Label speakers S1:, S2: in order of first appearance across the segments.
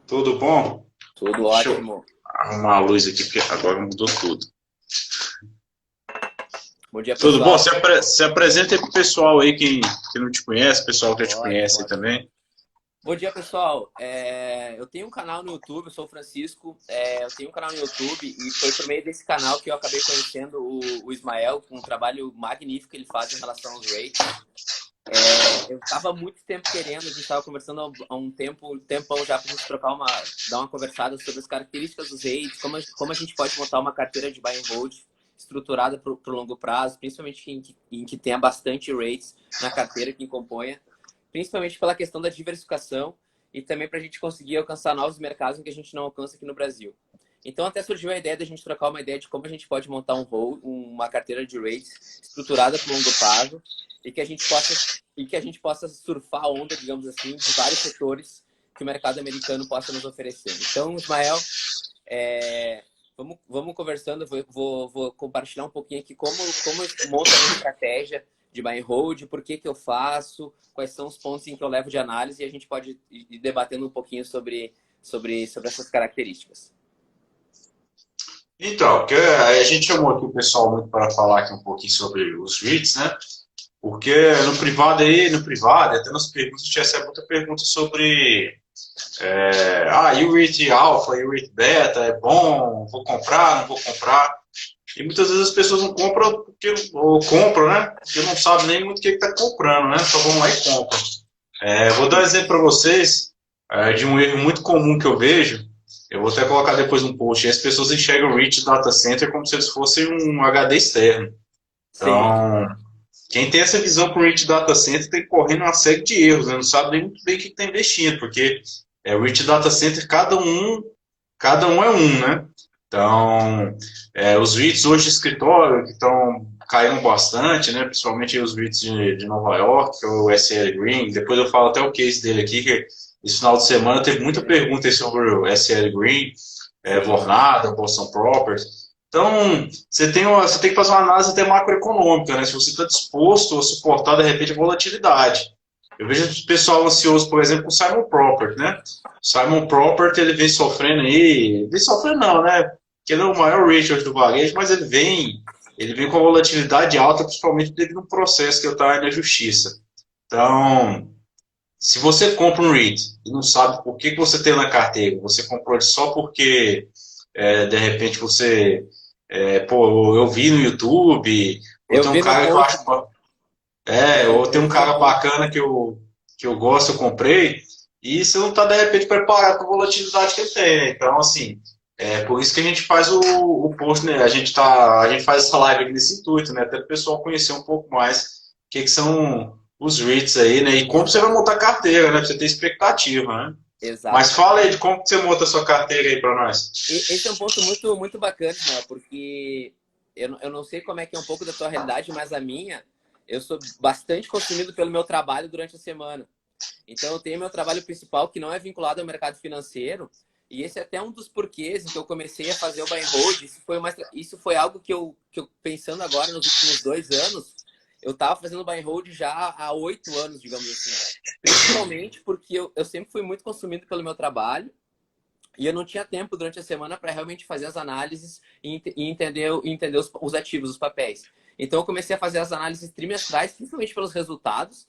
S1: Tudo bom?
S2: Tudo
S1: Deixa eu
S2: ótimo.
S1: arrumar a luz aqui, porque agora mudou tudo.
S2: Bom dia,
S1: Tudo bom?
S2: pessoal.
S1: Se apresenta aí pro pessoal aí que não te conhece, pessoal que já te
S2: Ótimo,
S1: conhece aí
S2: ótimo.
S1: também.
S2: Bom dia, pessoal. Eu tenho um canal no YouTube, eu sou o Francisco. Eu tenho um canal no YouTube e foi por meio desse canal que eu acabei conhecendo o Ismael, com um trabalho magnífico que ele faz em relação aos rates. Eu estava há muito tempo querendo, a gente estava conversando há um tempão já para a gente dar uma conversada sobre as características dos rates, como a gente pode montar uma carteira de buy and hold estruturada para o longo prazo, principalmente em que tenha bastante rates na carteira que componha, principalmente pela questão da diversificação e também para a gente conseguir alcançar novos mercados em que a gente não alcança aqui no Brasil. Então até surgiu a ideia da gente trocar uma ideia de como a gente pode montar uma carteira de rates estruturada para o longo prazo e que a gente possa surfar a onda, digamos assim, de vários setores que o mercado americano possa nos oferecer. Então, Ismael, vamos conversando, vou compartilhar um pouquinho aqui como eu monto a minha estratégia de buy and hold, por que eu faço, quais são os pontos em que eu levo de análise e a gente pode ir debatendo um pouquinho sobre essas características.
S1: Então, porque aí a gente chamou aqui o pessoal muito para falar aqui um pouquinho sobre os REITs, né? Porque no privado, até nas perguntas, a gente recebe muita pergunta sobre e o REIT Alpha, e o REIT Beta, é bom, vou comprar, não vou comprar. E muitas vezes as pessoas não compram ou compram, né? Porque não sabem nem muito o que está comprando, né? Só vão lá e compram. Vou dar um exemplo para vocês de um erro muito comum que eu vejo. Eu vou até colocar depois um post. As pessoas enxergam o Rich Data Center como se eles fossem um HD externo.
S2: Sim,
S1: Então, quem tem essa visão com o Rich Data Center tem que correr uma série de erros, né? Não sabe nem muito bem o que está investindo, porque o Rich Data Center, cada um é um, né? Então, os REITs hoje de escritório que estão caindo bastante, né? Principalmente os REITs de Nova York, que é o SL Green. Depois eu falo até o case dele aqui, que esse final de semana teve muita pergunta aí sobre o SL Green,
S2: sim.
S1: Vornada, Boston Properties. Então, você tem que fazer uma análise até macroeconômica, né? Se você está disposto a suportar, de repente, a volatilidade. Eu vejo o pessoal ansioso, por exemplo, com o Simon Property, né? Simon Property, ele vem sofrendo aí, vem sofrendo não, né? Porque ele é o maior rating do varejo, mas ele vem com a volatilidade alta, principalmente devido a um processo que está aí na justiça. Então, se você compra um REIT e não sabe por que você tem na carteira, você comprou ele só porque, de repente, eu vi no YouTube, ou
S2: Eu
S1: tem um
S2: vi no
S1: cara que eu
S2: post,
S1: acho, ou tem
S2: eu
S1: um
S2: vi no
S1: cara
S2: post.
S1: bacana que eu gosto, eu comprei, e você não está, de repente, preparado para a volatilidade que ele tem, né? Então, assim, é por isso que a gente faz o post, né? A gente faz essa live aqui nesse intuito, né? Até para o pessoal conhecer um pouco mais que são os REITs aí, né? E como você vai
S2: Exato,
S1: montar carteira, né? Pra você ter expectativa, né? Mas
S2: exato.
S1: fala aí de como que você monta a sua carteira aí para nós.
S2: Esse é um ponto muito, muito bacana, Ismael, porque eu não sei como é que é um pouco da tua realidade, mas a minha, eu sou bastante consumido pelo meu trabalho durante a semana. Então, eu tenho meu trabalho principal que não é vinculado ao mercado financeiro, e esse é até um dos porquês em que eu comecei a fazer o buy and hold. Isso foi algo que eu, pensando agora nos últimos 2 anos, eu estava fazendo buy and hold já há 8 anos, digamos assim. Principalmente porque eu sempre fui muito consumido pelo meu trabalho, e eu não tinha tempo durante a semana para realmente fazer as análises e entender os ativos, os papéis. Então eu comecei a fazer as análises trimestrais, principalmente pelos resultados,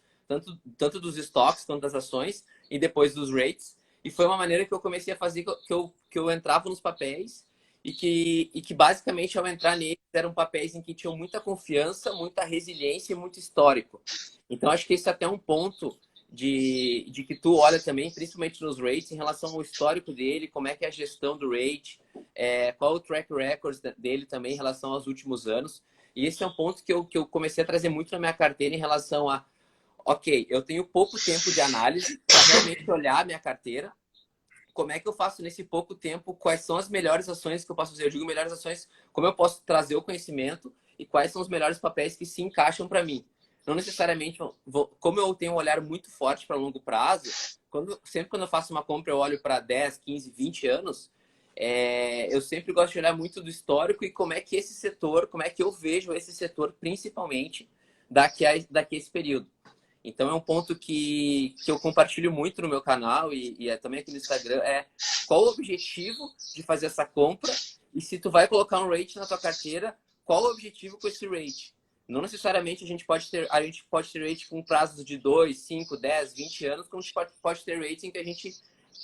S2: tanto dos estoques quanto das ações, e depois dos rates. E foi uma maneira que eu comecei a fazer que eu entrava nos papéis e que basicamente ao entrar neles eram papéis em que tinham muita confiança, muita resiliência e muito histórico. Então acho que esse é até um ponto de que tu olha também, principalmente nos rates, em relação ao histórico dele, como é que é a gestão do rate, qual o track record dele também em relação aos últimos anos. E esse é um ponto que eu comecei a trazer muito na minha carteira em relação a, ok, eu tenho pouco tempo de análise para realmente olhar a minha carteira, como é que eu faço nesse pouco tempo, quais são as melhores ações que eu posso fazer. Eu digo melhores ações, como eu posso trazer o conhecimento e quais são os melhores papéis que se encaixam para mim. Não necessariamente, como eu tenho um olhar muito forte para longo prazo, sempre quando eu faço uma compra, eu olho para 10, 15, 20 anos, eu sempre gosto de olhar muito do histórico e como é que esse setor, como é que eu vejo esse setor, principalmente daqui a esse período. Então é um ponto que eu compartilho muito no meu canal e também aqui no Instagram, é qual o objetivo de fazer essa compra e se tu vai colocar um rate na tua carteira, qual o objetivo com esse rate? Não necessariamente a gente pode ter rate com prazos de 2, 5, 10, 20 anos, como a gente pode ter rating que a gente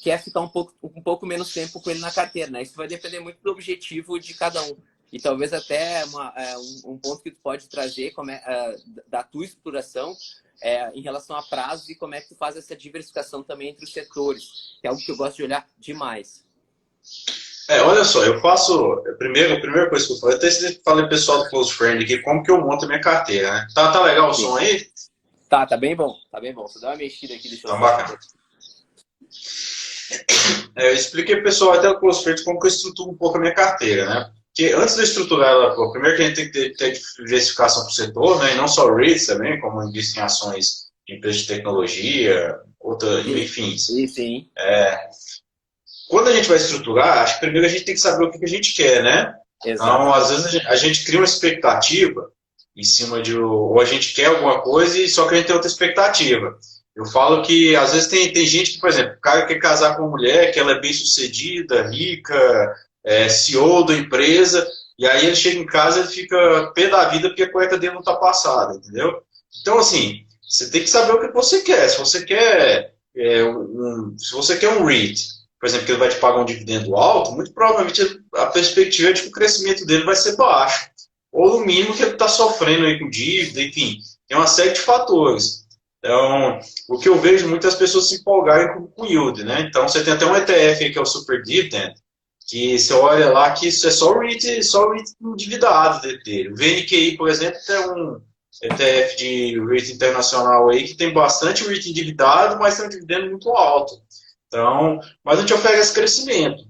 S2: quer ficar um pouco menos tempo com ele na carteira, né? Isso vai depender muito do objetivo de cada um. E talvez até um ponto que tu pode trazer da tua estruturação em relação a prazos e como é que tu faz essa diversificação também entre os setores, que é algo que eu gosto de olhar demais.
S1: Olha só, eu faço. A primeira coisa que eu faço, eu até falei pro pessoal do Close Friend aqui, como que eu monto a minha carteira, né? Tá legal o
S2: Sim.
S1: som aí?
S2: Tá bem bom, tá bem bom. Só dá uma mexida aqui, deixa eu
S1: Então, bacana. Eu expliquei pro pessoal até o Close Friend como que eu estruturo um pouco a minha carteira, né? Porque antes de estruturar ela, primeiro que a gente tem que ter diversificação para o setor, né? E não só REITs também, como investir em ações de empresas de tecnologia, enfim.
S2: Sim.
S1: Quando a gente vai estruturar, acho que primeiro a gente tem que saber o que a gente quer, né?
S2: Exato.
S1: Então, às vezes a gente cria uma expectativa em cima de... Ou a gente quer alguma coisa e só que a gente tem outra expectativa. Eu falo que, às vezes, tem gente que, por exemplo, o cara quer casar com uma mulher, que ela é bem-sucedida, rica, CEO da empresa, e aí ele chega em casa e ele fica pé da vida porque a cueca dele não está passada, entendeu? Então, assim, você tem que saber o que você quer. Se você quer um REIT, por exemplo, que ele vai te pagar um dividendo alto, muito provavelmente a perspectiva é de que o crescimento dele vai ser baixo. Ou no mínimo que ele está sofrendo aí com dívida, enfim, tem uma série de fatores. Então, o que eu vejo muitas pessoas se empolgarem com yield, né? Então, você tem até um ETF aí, que é o Super Dividend, que você olha lá que isso é só o REIT endividado dele. O VNQI, por exemplo, é um ETF de REIT internacional aí que tem bastante REIT endividado, mas tem um dividendo muito alto. Então, mas não te oferece crescimento.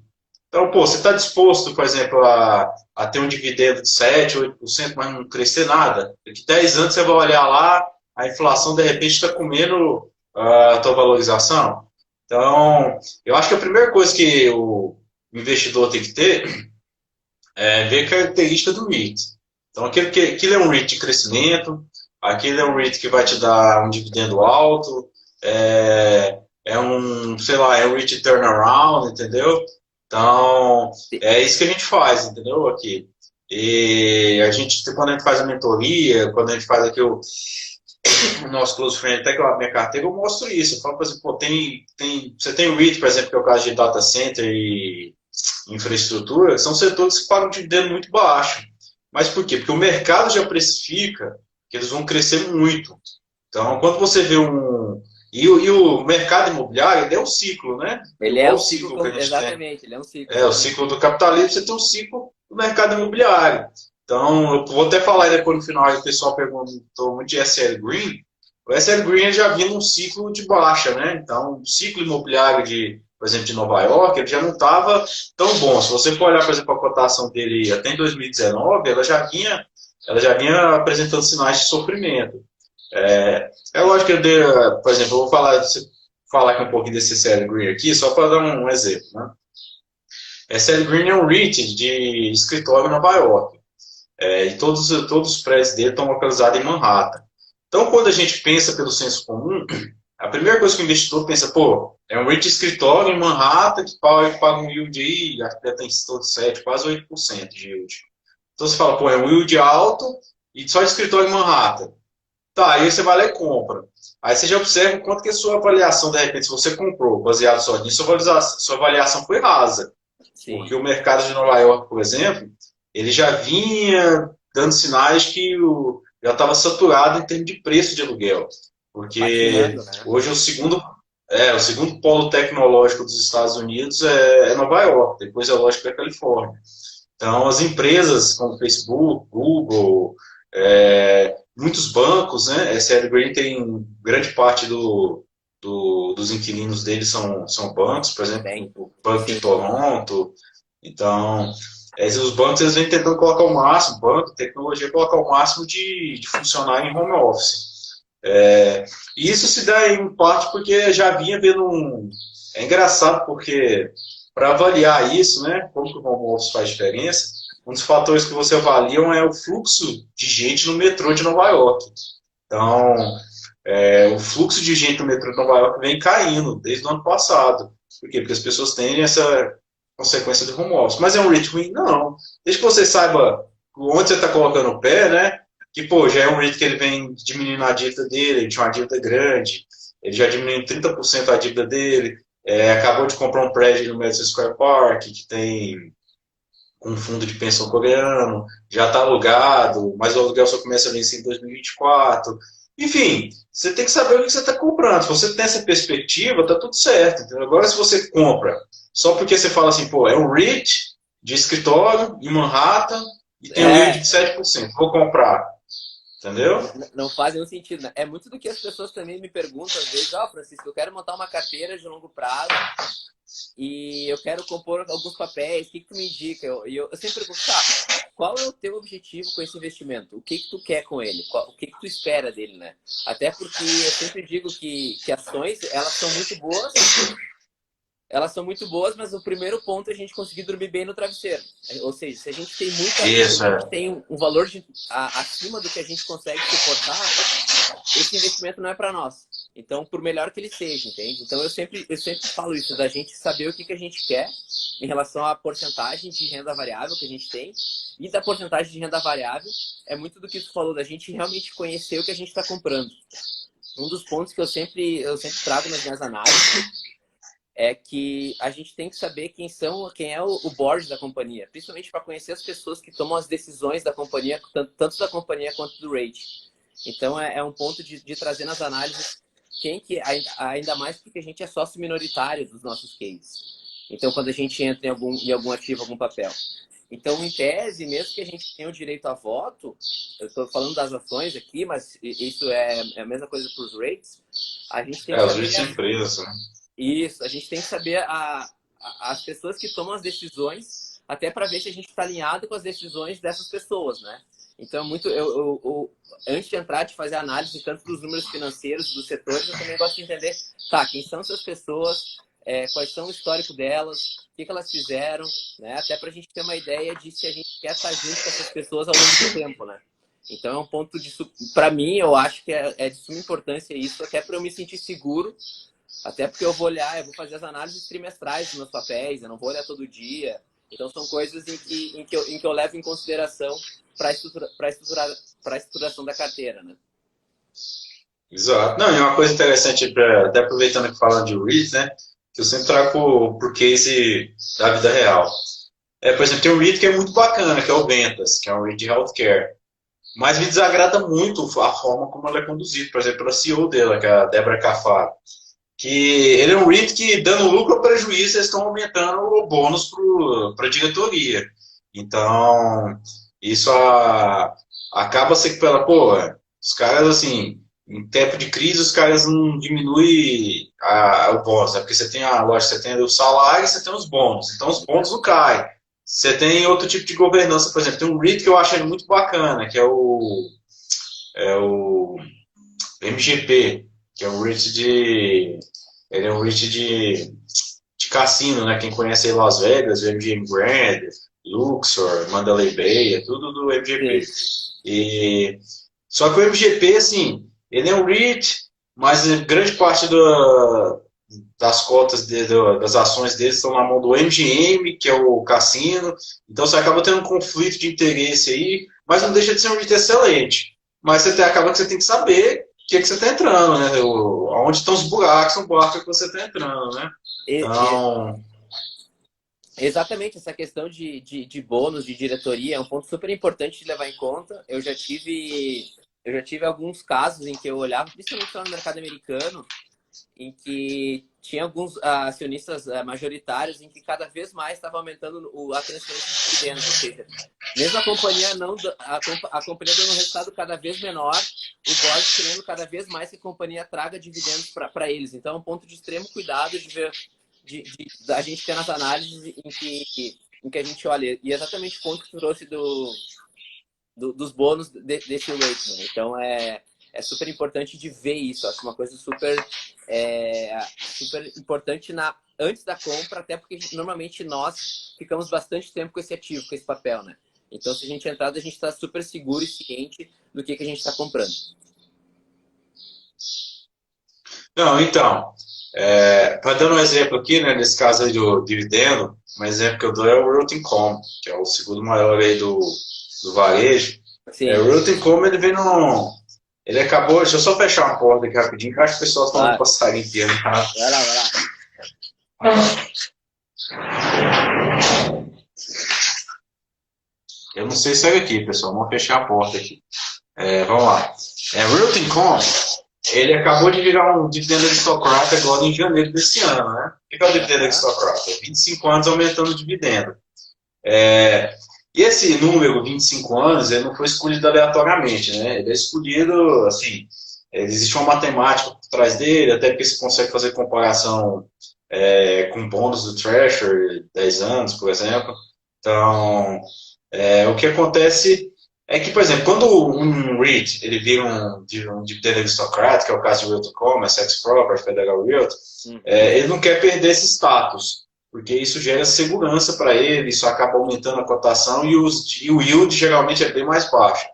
S1: Então, você está disposto, por exemplo, a ter um dividendo de 7, 8%, mas não crescer nada? Daqui 10 anos você vai olhar lá, a inflação de repente está comendo a tua valorização. Então, eu acho que a primeira coisa que o investidor tem que ter é ver a característica do REIT. Então, aquilo é um REIT de crescimento, aquilo é um REIT que vai te dar um dividendo alto, sei lá, é um REIT turnaround, entendeu? Então, é isso que a gente faz, entendeu? Aqui. E a gente, quando a gente faz a mentoria, quando a gente faz aqui o nosso Close Friend, até que eu abro minha carteira, eu mostro isso. Eu falo, por exemplo, você tem o REIT, por exemplo, que é o caso de data center e infraestrutura, são setores que pagam um dividendo muito baixo. Mas por quê? Porque o mercado já precifica que eles vão crescer muito. Então, quando você vê E o mercado imobiliário, ele é um ciclo, né?
S2: Ele é um ciclo que a gente exatamente, tem. Ele é um ciclo.
S1: O ciclo do capitalismo, você tem um ciclo do mercado imobiliário. Então, eu vou até falar depois no final, o pessoal perguntou muito de SL Green. O SL Green já vinha num ciclo de baixa, né? Então, o ciclo imobiliário por exemplo, de Nova York, ele já não estava tão bom. Se você for olhar, por exemplo, a cotação dele até em 2019, ela já vinha apresentando sinais de sofrimento. É lógico que por exemplo, eu vou falar aqui um pouquinho desse SL Green aqui, só para dar um exemplo, né? SL Green é um REIT de escritório em Nova York. E todos os prédios dele estão localizados em Manhattan. Então, quando a gente pensa pelo senso comum, a primeira coisa que o investidor pensa, é um REIT de escritório em Manhattan que paga um yield aí, acho que já tem todo 7, quase 8% de yield. Então você fala, é um yield alto e só de escritório em Manhattan. Tá, aí você vai lá e compra. Aí você já observa o quanto que a sua avaliação, de repente, se você comprou baseado só nisso, sua avaliação foi rasa. Sim. Porque o mercado de Nova York, por exemplo, ele já vinha dando sinais que já estava saturado em termos de preço de aluguel. Porque né? Hoje o segundo polo tecnológico dos Estados Unidos é Nova York, depois é lógico é a Califórnia. Então as empresas como Facebook, Google, muitos bancos, né? SL Green tem grande parte dos inquilinos deles são bancos, por exemplo, o Banco de Toronto. Então, os bancos eles vêm tentando colocar o máximo, banco, tecnologia, colocar o máximo de funcionar em home office. E isso se dá em parte porque já vinha vendo É engraçado porque para avaliar isso, né, como que o home office faz diferença, um dos fatores que você avalia é o fluxo de gente no metrô de Nova York. Então, o fluxo de gente no metrô de Nova York vem caindo desde o ano passado. Por quê? Porque as pessoas têm essa consequência do home office. Mas é um rate ruim? Não. Desde que você saiba onde você está colocando o pé, né? Que, pô, já é um rate que ele vem diminuindo a dívida dele, ele tinha uma dívida grande, ele já diminuiu 30% a dívida dele, acabou de comprar um prédio no Madison Square Park, que tem um fundo de pensão coreano, já está alugado, mas o aluguel só começa a vencer em 2024. Enfim, você tem que saber o que você está comprando. Se você tem essa perspectiva, tá tudo certo. Entendeu? Agora, se você compra só porque você fala assim, pô, é um REIT de escritório em Manhattan e tem um yield de 7%, vou comprar. Entendeu?
S2: Não faz nenhum sentido, né? É muito do que as pessoas também me perguntam às vezes, Francisco, eu quero montar uma carteira de longo prazo e eu quero compor alguns papéis, o que tu me indica? Eu sempre pergunto, tá, qual é o teu objetivo com esse investimento? O que tu quer com ele? O que tu espera dele, né? Até porque eu sempre digo que ações, elas são muito boas, mas o primeiro ponto é a gente conseguir dormir bem no travesseiro. Ou seja, se a gente tem muita,
S1: Isso,
S2: se a gente tem um valor acima do que a gente consegue suportar, esse investimento não é para nós. Então, por melhor que ele seja, entende? Então, eu sempre falo isso, da gente saber o que a gente quer em relação à porcentagem de renda variável que a gente tem. E da porcentagem de renda variável é muito do que tu falou, da gente realmente conhecer o que a gente está comprando. Um dos pontos que eu sempre trago nas minhas análises é que a gente tem que saber quem é o board da companhia, principalmente para conhecer as pessoas que tomam as decisões da companhia, tanto da companhia quanto do rate. Então, é um ponto de trazer nas análises ainda mais porque a gente é sócio minoritário dos nossos cases. Então, quando a gente entra em algum ativo, algum papel. Então, em tese, mesmo que a gente tenha o direito a voto, eu estou falando das ações aqui, mas isso é a mesma coisa para os rates, a gente tem que
S1: os
S2: saber...
S1: REITs são empresas, né?
S2: Isso, a gente tem que saber as pessoas que tomam as decisões, até para ver se a gente está alinhado com as decisões dessas pessoas, né? Então, antes de entrar, de fazer análise tanto dos números financeiros, dos setores, eu também gosto de entender, tá, quem são essas pessoas, quais são o histórico delas, o que elas fizeram, né? Até para a gente ter uma ideia de se a gente quer estar junto com essas pessoas ao longo do tempo, né? Então, é um ponto disso, para mim, eu acho que é de suma importância isso, até para eu me sentir seguro. Até porque eu vou fazer as análises trimestrais dos meus papéis, eu não vou olhar todo dia. Então, são coisas em que eu levo em consideração para a estruturação da carteira, né?
S1: Exato. Não, e uma coisa interessante, até aproveitando que falando de REITs, né? Que eu sempre trago por case da vida real. Por exemplo, tem um REIT que é muito bacana, que é o Ventas, que é um REIT de healthcare. Mas me desagrada muito a forma como ela é conduzida. Por exemplo, pela CEO dela, que é a Débora Cafaro. Que ele é um REIT que, dando lucro ou prejuízo, eles estão aumentando o bônus para a diretoria. Então, isso acaba se que pela, pô, os caras, assim, em tempo de crise, os caras não diminuem o bônus, né? Porque você tem a loja, você tem o salário e você tem os bônus. Então, os bônus não caem. Você tem outro tipo de governança, por exemplo, tem um REIT que eu acho ele muito bacana, que é o MGP, que é um REIT ele é um REIT de cassino, né? Quem conhece aí Las Vegas, o MGM Grand, Luxor, Mandalay Bay, é tudo do MGP.
S2: Sim.
S1: Só que o MGP, assim, ele é um REIT, mas grande parte das cotas das ações deles estão na mão do MGM, que é o cassino. Então você acaba tendo um conflito de interesse aí, mas não deixa de ser um REIT excelente. Mas acaba que você tem que saber o que você está entrando, né? Onde estão os buracos no barco que você está entrando, né? Então,
S2: Exatamente, essa questão de bônus, de diretoria, é um ponto super importante de levar em conta. Eu já tive alguns casos em que eu olhava, principalmente lá no mercado americano, em que tinha alguns acionistas majoritários em que cada vez mais estava aumentando a transferência de dividendos, ou seja, mesmo a companhia a companhia dando um resultado cada vez menor, o board querendo cada vez mais que a companhia traga dividendos para eles. Então, é um ponto de extremo cuidado de ver da gente ter nas análises em que a gente olha. E exatamente o ponto que tu trouxe dos bônus desse rate, né? Então, é super importante de ver isso. Acho uma coisa super importante antes da compra, até porque normalmente nós ficamos bastante tempo com esse ativo, com esse papel, né? Então, se a gente entrar, a gente está super seguro e ciente do que a gente está comprando.
S1: Não, então, para dar um exemplo aqui, né, nesse caso aí do dividendo, um exemplo que eu dou é o Realty Income, que é o segundo maior aí do varejo. O
S2: Sim,
S1: Realty Income, ele vem no... Ele acabou... Deixa eu só fechar uma porta aqui rapidinho, que eu acho que o pessoal está falando
S2: claro.
S1: passarinho piano, tá?
S2: Vai lá, vai lá.
S1: Eu não sei se é aqui, pessoal. Vamos fechar a porta aqui. Vamos lá. Realty Income, ele acabou de virar um dividendo aristocrata agora em janeiro desse ano, né? O que é o dividendo
S2: Aham.
S1: aristocrata? 25 anos aumentando o dividendo. É, e esse número, 25 anos, ele não foi escolhido aleatoriamente, né? Ele é escolhido, assim, existe uma matemática por trás dele, até porque você consegue fazer comparação com bônus do Treasury, 10 anos, por exemplo. Então, o que acontece é que, por exemplo, quando um REIT ele vira um dividendo aristocrático, que é o caso de Realty Commerce, Ex-Property, Federal Realty,
S2: Uhum.
S1: ele não quer perder esse status, porque isso gera segurança para ele, isso acaba aumentando a cotação e o yield geralmente é bem mais baixo.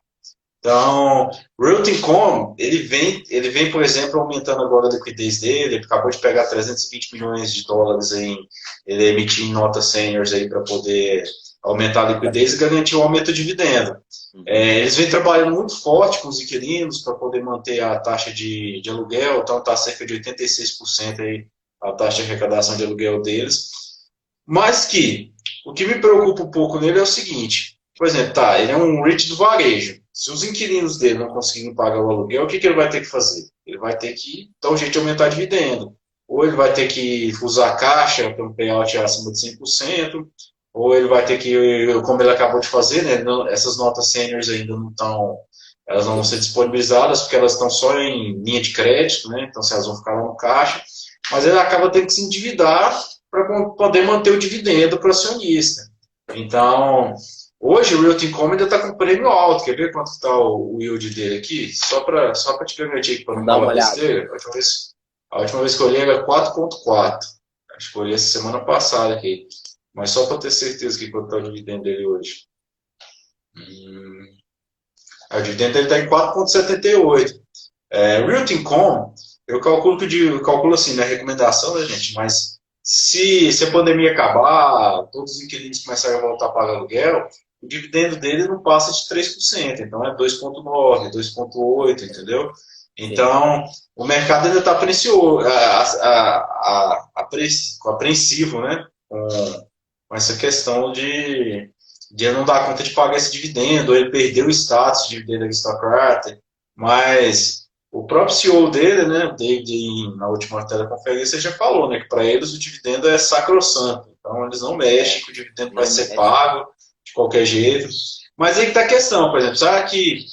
S1: Então, o Realty Income, ele vem, por exemplo, aumentando agora a liquidez dele, ele acabou de pegar 320 milhões de dólares ele emitir em notas seniors aí para poder aumentar a liquidez e garantir um aumento de dividendo.
S2: Uhum.
S1: Eles vêm trabalhando muito forte com os inquilinos para poder manter a taxa de aluguel, então está cerca de 86% aí a taxa de arrecadação de aluguel deles. Mas que o que me preocupa um pouco nele é o seguinte, por exemplo, tá, ele é um REIT do varejo. Se os inquilinos dele não conseguirem pagar o aluguel, o que ele vai ter que fazer? Ele vai ter que dar um jeito de aumentar dividendo. Ou ele vai ter que usar a caixa para um payout acima de 100%, ou ele vai ter que, como ele acabou de fazer, né, essas notas seniors ainda não estão, elas não vão ser disponibilizadas porque elas estão só em linha de crédito, né, então se elas vão ficar lá no caixa, mas ele acaba tendo que se endividar para poder manter o dividendo para o acionista. Então, hoje o Realty Income ainda está com prêmio alto. Quer ver quanto está o yield dele aqui? Só para te garantir aqui, para não
S2: Vamos dar uma
S1: falar
S2: olhada.
S1: besteira. A última vez que eu olhei era 4,4. Acho que eu olhei essa semana passada aqui. Mas só para ter certeza que quanto está o dividendo dele hoje. O dividendo dele está em 4,78. Realty Income, eu calculo assim, na recomendação, né, gente? Mas se a pandemia acabar, todos os inquilinos começarem a voltar a pagar aluguel, o dividendo dele não passa de 3%, então é 2,9, 2,8, entendeu?
S2: Sim.
S1: Então, o mercado ainda está apreensivo, né? Com essa questão de ele não dar conta de pagar esse dividendo, ou ele perdeu o status de dividendo aristocrata, mas o próprio CEO dele, né, o David, na última teleconferência, já falou, né, que para eles o dividendo é sacrossanto. Então, eles não mexem,
S2: É,
S1: que o dividendo vai
S2: não
S1: ser
S2: mexe.
S1: pago de qualquer jeito. Mas aí que está a questão, por exemplo, sabe que,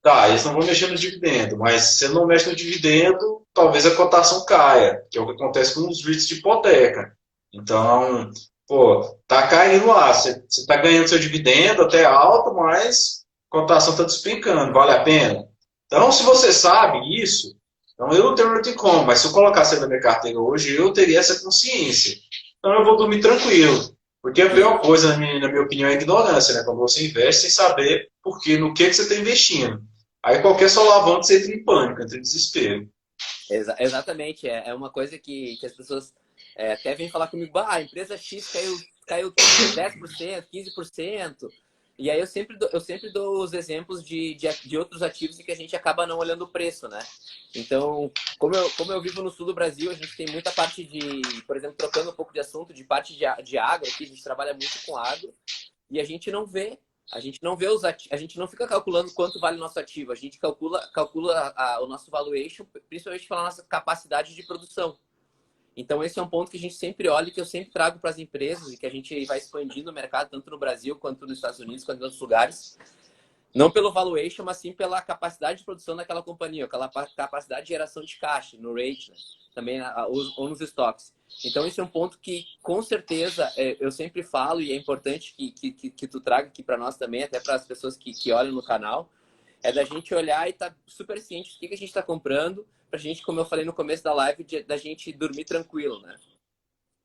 S1: tá, eles não vão mexer no dividendo, mas se ele não mexe no dividendo, talvez a cotação caia, que é o que acontece com os REITs de hipoteca. Então, pô, tá caindo lá, você está ganhando seu dividendo até alto, mas a cotação está despencando, vale a pena? Então, se você sabe isso, então eu não tenho muito como, mas se eu colocasse na minha carteira hoje, eu teria essa consciência. Então eu vou dormir tranquilo. Porque a
S2: Sim.
S1: pior coisa, na minha opinião, é a ignorância, né? Quando você investe sem saber no que você está investindo. Aí qualquer solavanco você entra em pânico, entra em desespero.
S2: Exatamente. É uma coisa que as pessoas até vêm falar comigo, bah, a empresa X caiu 10%, 15%. E aí eu sempre dou os exemplos de outros ativos em que a gente acaba não olhando o preço, né? Então, como eu vivo no sul do Brasil, a gente tem muita parte por exemplo, trocando um pouco de assunto, de parte de agro aqui, a gente trabalha muito com agro, e a gente não vê a gente não fica calculando quanto vale o nosso ativo, a gente calcula o nosso valuation, principalmente pela nossa capacidade de produção. Então esse é um ponto que a gente sempre olha e que eu sempre trago para as empresas e que a gente vai expandindo o mercado tanto no Brasil quanto nos Estados Unidos, quanto em outros lugares. Não pelo valuation, mas sim pela capacidade de produção daquela companhia, aquela capacidade de geração de caixa no rate, né? Também ou nos estoques. Então, esse é um ponto que, com certeza, eu sempre falo e é importante que tu traga aqui para nós também, até para as pessoas que olham no canal, é da gente olhar e estar tá super ciente do que a gente está comprando, para a gente, como eu falei no começo da live, da gente dormir tranquilo, né?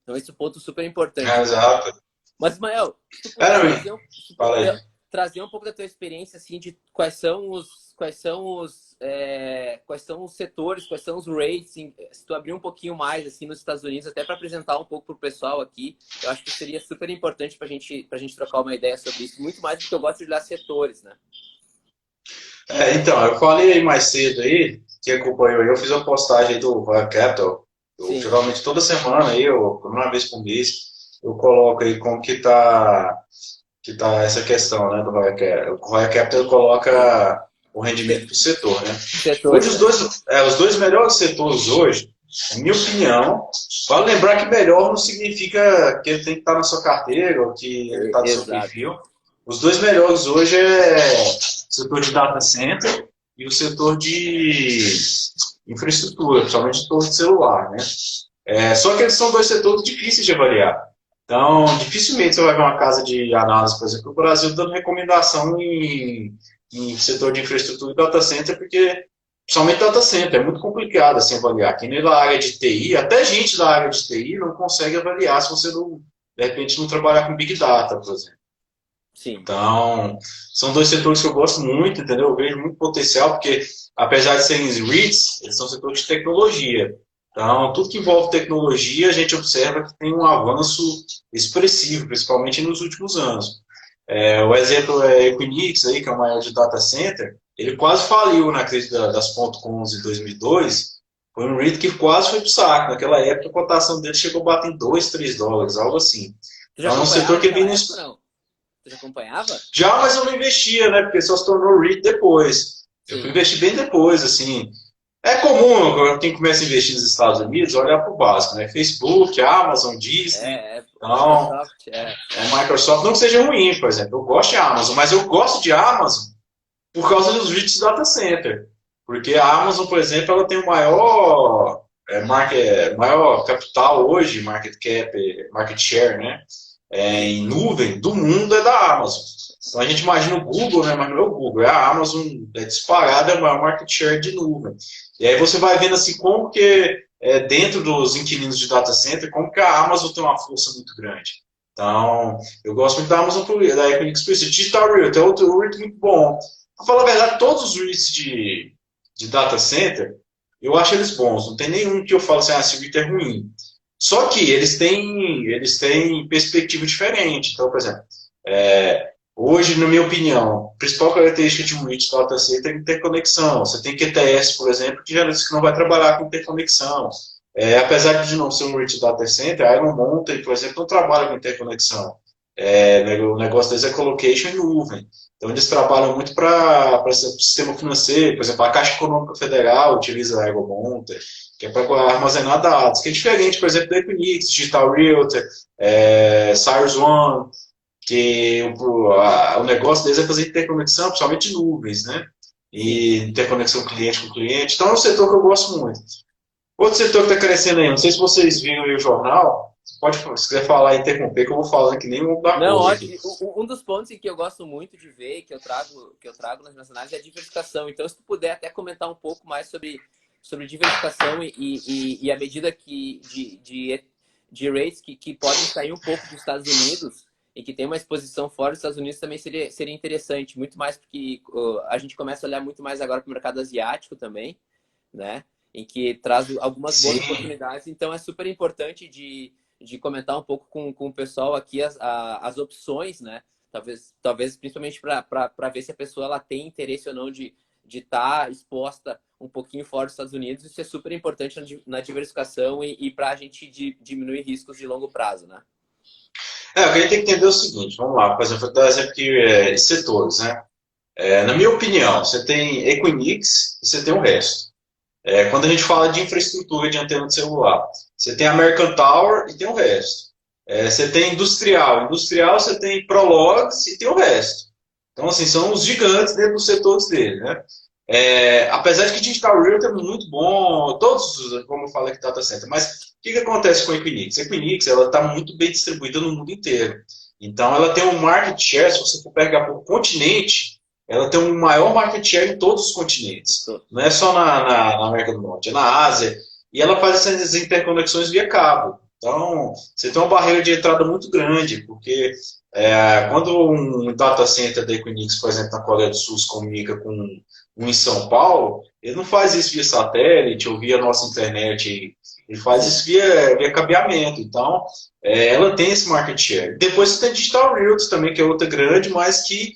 S2: Então, esse é um ponto super importante.
S1: Exato.
S2: Mas, Ismael, se tu puder
S1: Cara,
S2: trazer, se tu
S1: fala
S2: puder
S1: aí.
S2: trazer um pouco da tua experiência, assim, de quais são quais são os setores, quais são os rates, se tu abrir um pouquinho mais assim nos Estados Unidos, até para apresentar um pouco para o pessoal aqui, eu acho que seria super importante para gente trocar uma ideia sobre isso, muito mais porque eu gosto de olhar setores, né?
S1: Então, eu falei aí mais cedo aí, que acompanhou aí, eu fiz uma postagem aí do Royal Capital. Eu,
S2: Sim,
S1: geralmente toda semana aí, uma vez por mês, eu coloco aí como que tá essa questão, né, do Royal Capital. O Royal Capital
S2: sim.
S1: coloca o
S2: Os
S1: rendimento por setor, né? Hoje
S2: setores,
S1: os
S2: né?
S1: dois, os dois melhores setores hoje, na minha opinião, vale lembrar que melhor não significa que ele tem que estar na sua carteira ou que ele está no seu
S2: Exato.
S1: perfil. Os dois melhores hoje é o setor de data center e o setor de infraestrutura, principalmente de torre de celular, né? Só que eles são dois setores difíceis de avaliar. Então, dificilmente você vai ver uma casa de análise, por exemplo, no Brasil dando recomendação em setor de infraestrutura e data center, porque, principalmente data center, é muito complicado assim avaliar. Quem é da área de TI, até gente da área de TI não consegue avaliar se você não, de repente, não trabalhar com Big Data, por exemplo.
S2: Sim.
S1: Então, são dois setores que eu gosto muito, entendeu? Eu vejo muito potencial, porque apesar de serem REITs, eles são setores de tecnologia. Então, tudo que envolve tecnologia, a gente observa que tem um avanço expressivo, principalmente nos últimos anos. O exemplo é Equinix, aí, que é o maior de data center, ele quase faliu na crise das .coms em 2002. Foi um REIT que quase foi para o saco. Naquela época, a cotação dele chegou a bater em 2, 3 dólares, algo assim.
S2: Tu já
S1: Então, é um setor
S2: acompanhava
S1: que
S2: naquela
S1: vem
S2: época ou
S1: nos.
S2: não? Tu já acompanhava?
S1: Já, mas eu não investia, né? Porque só se tornou REIT depois. Eu fui
S2: Sim.
S1: investir bem depois, assim. É comum, quem começa a investir nos Estados Unidos, olhar para o básico, né? Facebook, Amazon, Disney. Então,
S2: Microsoft, é.
S1: Microsoft, não que seja ruim, por exemplo. Eu gosto de Amazon, mas eu gosto de Amazon por causa dos REITs data center. Porque a Amazon, por exemplo, ela tem o maior capital hoje, market cap, market share, né?
S2: Sim.
S1: Em nuvem do mundo é da Amazon. Então a gente imagina o Google, né? Mas não é o Google, é a Amazon, é disparada, é o maior market share de nuvem. E aí você vai vendo assim como que dentro dos inquilinos de data center, como que a Amazon tem uma força muito grande. Então, eu gosto muito da Amazon, da Equinix por isso. Digital Realty é outro REIT muito bom. Para falar a verdade, todos os REITs de data center, eu acho eles bons. Não tem nenhum que eu falo assim, esse REIT é ruim. Só que eles têm perspectiva diferente. Então, por exemplo, hoje, na minha opinião, a principal característica de um REIT data center é interconexão. Você tem QTS, por exemplo, que já diz que não vai trabalhar com interconexão. Apesar de não ser um REIT data center, a Iron Mountain, por exemplo, não trabalha com interconexão. O negócio deles é colocation em nuvem. Então, eles trabalham muito para o sistema financeiro. Por exemplo, a Caixa Econômica Federal utiliza a Iron Mountain, que é para armazenar dados, que é diferente, por exemplo, da Equinix, Digital Realty, Cyrus One, que o negócio deles é fazer interconexão, principalmente de nuvens, né?
S2: Sim.
S1: E interconexão cliente com cliente. Então, é um setor que eu gosto muito. Outro setor que está crescendo aí, não sei se vocês viram aí o jornal, pode, se quiser falar e interromper, que eu vou falando que nem um da
S2: Não,
S1: coisa aqui.
S2: ótimo. Um dos pontos em que eu gosto muito de ver, que eu trago nas minhas análises, é a diversificação. Então, se tu puder até comentar um pouco mais sobre diversificação e a medida de rates que podem sair um pouco dos Estados Unidos e que tem uma exposição fora dos Estados Unidos também seria interessante. Muito mais porque a gente começa a olhar muito mais agora para o mercado asiático também, né? Em que traz algumas boas
S1: Sim,
S2: oportunidades. Então, é super importante de comentar um pouco com o pessoal aqui as opções, né? Talvez principalmente para ver se a pessoa ela tem interesse ou não de estar exposta um pouquinho fora dos Estados Unidos. Isso é super importante na diversificação e para a gente diminuir riscos de longo prazo, né?
S1: o que a gente tem que entender é o seguinte, vamos lá, por exemplo, vou dar exemplo aqui de setores, né? Na minha opinião, você tem Equinix e você tem o resto. Quando a gente fala de infraestrutura de antena de celular, você tem American Tower e tem o resto. Você tem industrial você tem Prologs e tem o resto. Então, assim, são os gigantes dentro dos setores dele, né? Apesar de que Digital Realty é muito bom, todos, como eu falei aqui, Data Center, mas o que acontece com a Equinix? A Equinix está muito bem distribuída no mundo inteiro. Então, ela tem um market share, se você for pegar por continente, ela tem um maior market share em todos os continentes. Não é só na América do Norte, é na Ásia. E ela faz essas interconexões via cabo. Então, você tem uma barreira de entrada muito grande, porque quando um data center da Equinix, por exemplo, na Coreia do Sul, se comunica com um em São Paulo, ele não faz isso via satélite ou via nossa internet, ele faz isso via cabeamento. Então, ela tem esse market share. Depois você tem Digital Realty também, que é outra grande, mas que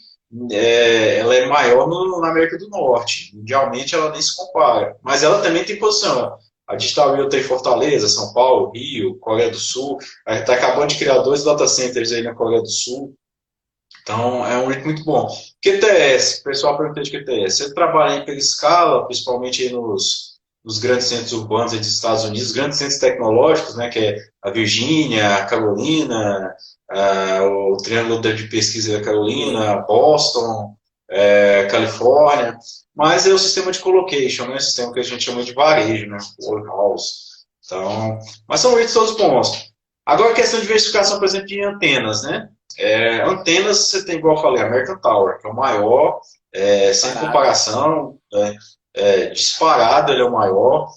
S1: ela é maior na América do Norte. Mundialmente ela nem se compara. Mas ela também tem posição. A Digital Realty tem Fortaleza, São Paulo, Rio, Coreia do Sul. A gente está acabando de criar 2 data centers aí na Coreia do Sul. Então, é um REIT muito bom. QTS, o pessoal pergunta de QTS. Você trabalha em pela escala, principalmente aí nos grandes centros urbanos dos Estados Unidos, grandes centros tecnológicos, né, que é a Virgínia, a Carolina, o Triângulo de Pesquisa da Carolina, Boston, Califórnia. Mas é o sistema de colocation, né, o sistema que a gente chama de varejo, né, house. Então, mas são REITs todos bons. Agora, a questão de diversificação, por exemplo, de antenas, né? Antenas, você tem, igual eu falei, a American Tower, que é o maior, sem comparação, disparado ele é o maior.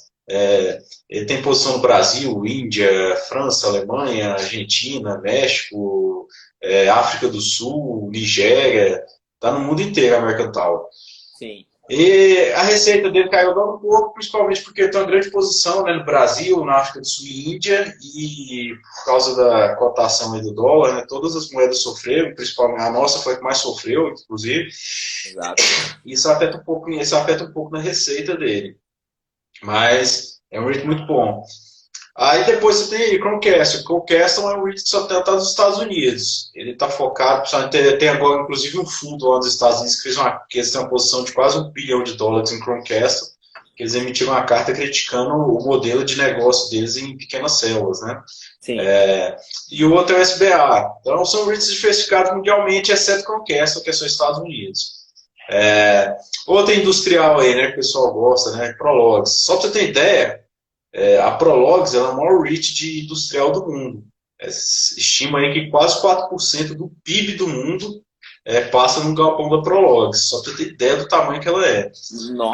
S1: Ele tem posição no Brasil, Índia, França, Alemanha, Argentina, México, África do Sul, Nigéria, está no mundo inteiro a American Tower.
S2: Sim.
S1: E a receita dele caiu agora um pouco, principalmente porque tem uma grande posição, né, no Brasil, na África do Sul e Índia, e por causa da cotação aí do dólar, né, todas as moedas sofreram, principalmente a nossa foi a que mais sofreu, inclusive.
S2: Exato.
S1: Isso afeta um pouco na receita dele. Mas é um REIT muito bom. Aí depois você tem Chromecast. O Chromecast é um REIT que só está nos Estados Unidos. Ele está focado, tem agora inclusive um fundo lá nos Estados Unidos que eles têm uma posição de quase $1 bilhão em Chromecast, que eles emitiram uma carta criticando o modelo de negócio deles em pequenas células, né?
S2: Sim.
S1: E o outro é o SBA. Então são REITs diversificados mundialmente, exceto Chromecast, que é só Estados Unidos. Outra industrial aí, né, que o pessoal gosta, né? Prologs. Só para você ter ideia, a Prologs é a maior REIT de industrial do mundo. Estima aí que quase 4% do PIB do mundo passa no galpão da Prologs. Só para você ter ideia do tamanho que ela é.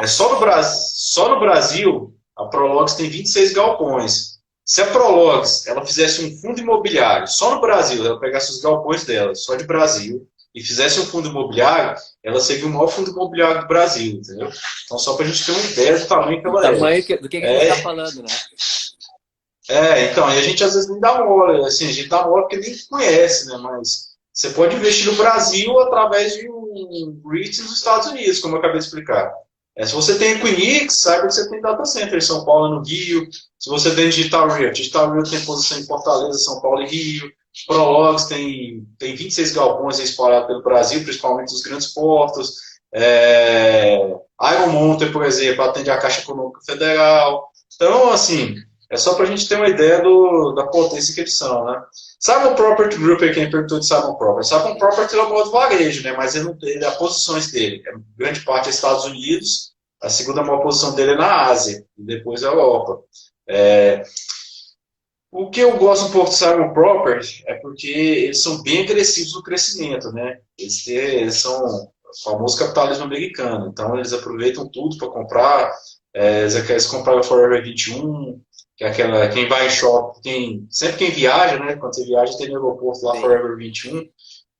S1: Só no Brasil, a Prologs tem 26 galpões. Se a Prologs ela fizesse um fundo imobiliário, só no Brasil, ela pegasse os galpões dela, só de Brasil, e fizesse um fundo imobiliário, ela seria o maior fundo imobiliário do Brasil, entendeu? Então, só para a gente ter uma ideia do tamanho que ela é.
S2: Do que a gente está falando, né?
S1: Então, e a gente às vezes nem dá mole, assim, a gente dá mole porque nem conhece, né? Mas você pode investir no Brasil através de um REIT nos Estados Unidos, como eu acabei de explicar. Se você tem Equinix, saiba que você tem data center em São Paulo e no Rio. Se você tem Digital Realty tem posição em Fortaleza, São Paulo e Rio. Prologs tem 26 galpões espalhados pelo Brasil, principalmente nos grandes portos. Iron Mountain, por exemplo, atende a Caixa Econômica Federal. Então, assim, é só para a gente ter uma ideia da potência que eles são, né? Simon Property Group, quem perguntou de Simon Property. Simon Property é o maior do varejo, né? Mas ele não tem as posições dele. Grande parte é Estados Unidos, a segunda maior posição dele é na Ásia, e depois a Europa. O que eu gosto um pouco do Simon Property é porque eles são bem agressivos no crescimento, né? Eles são o famoso capitalismo americano, então eles aproveitam tudo para comprar. Eles compraram a Forever 21, que é aquela, quem vai em shopping, sempre quem viaja, né? Quando você viaja tem no aeroporto lá, Forever 21.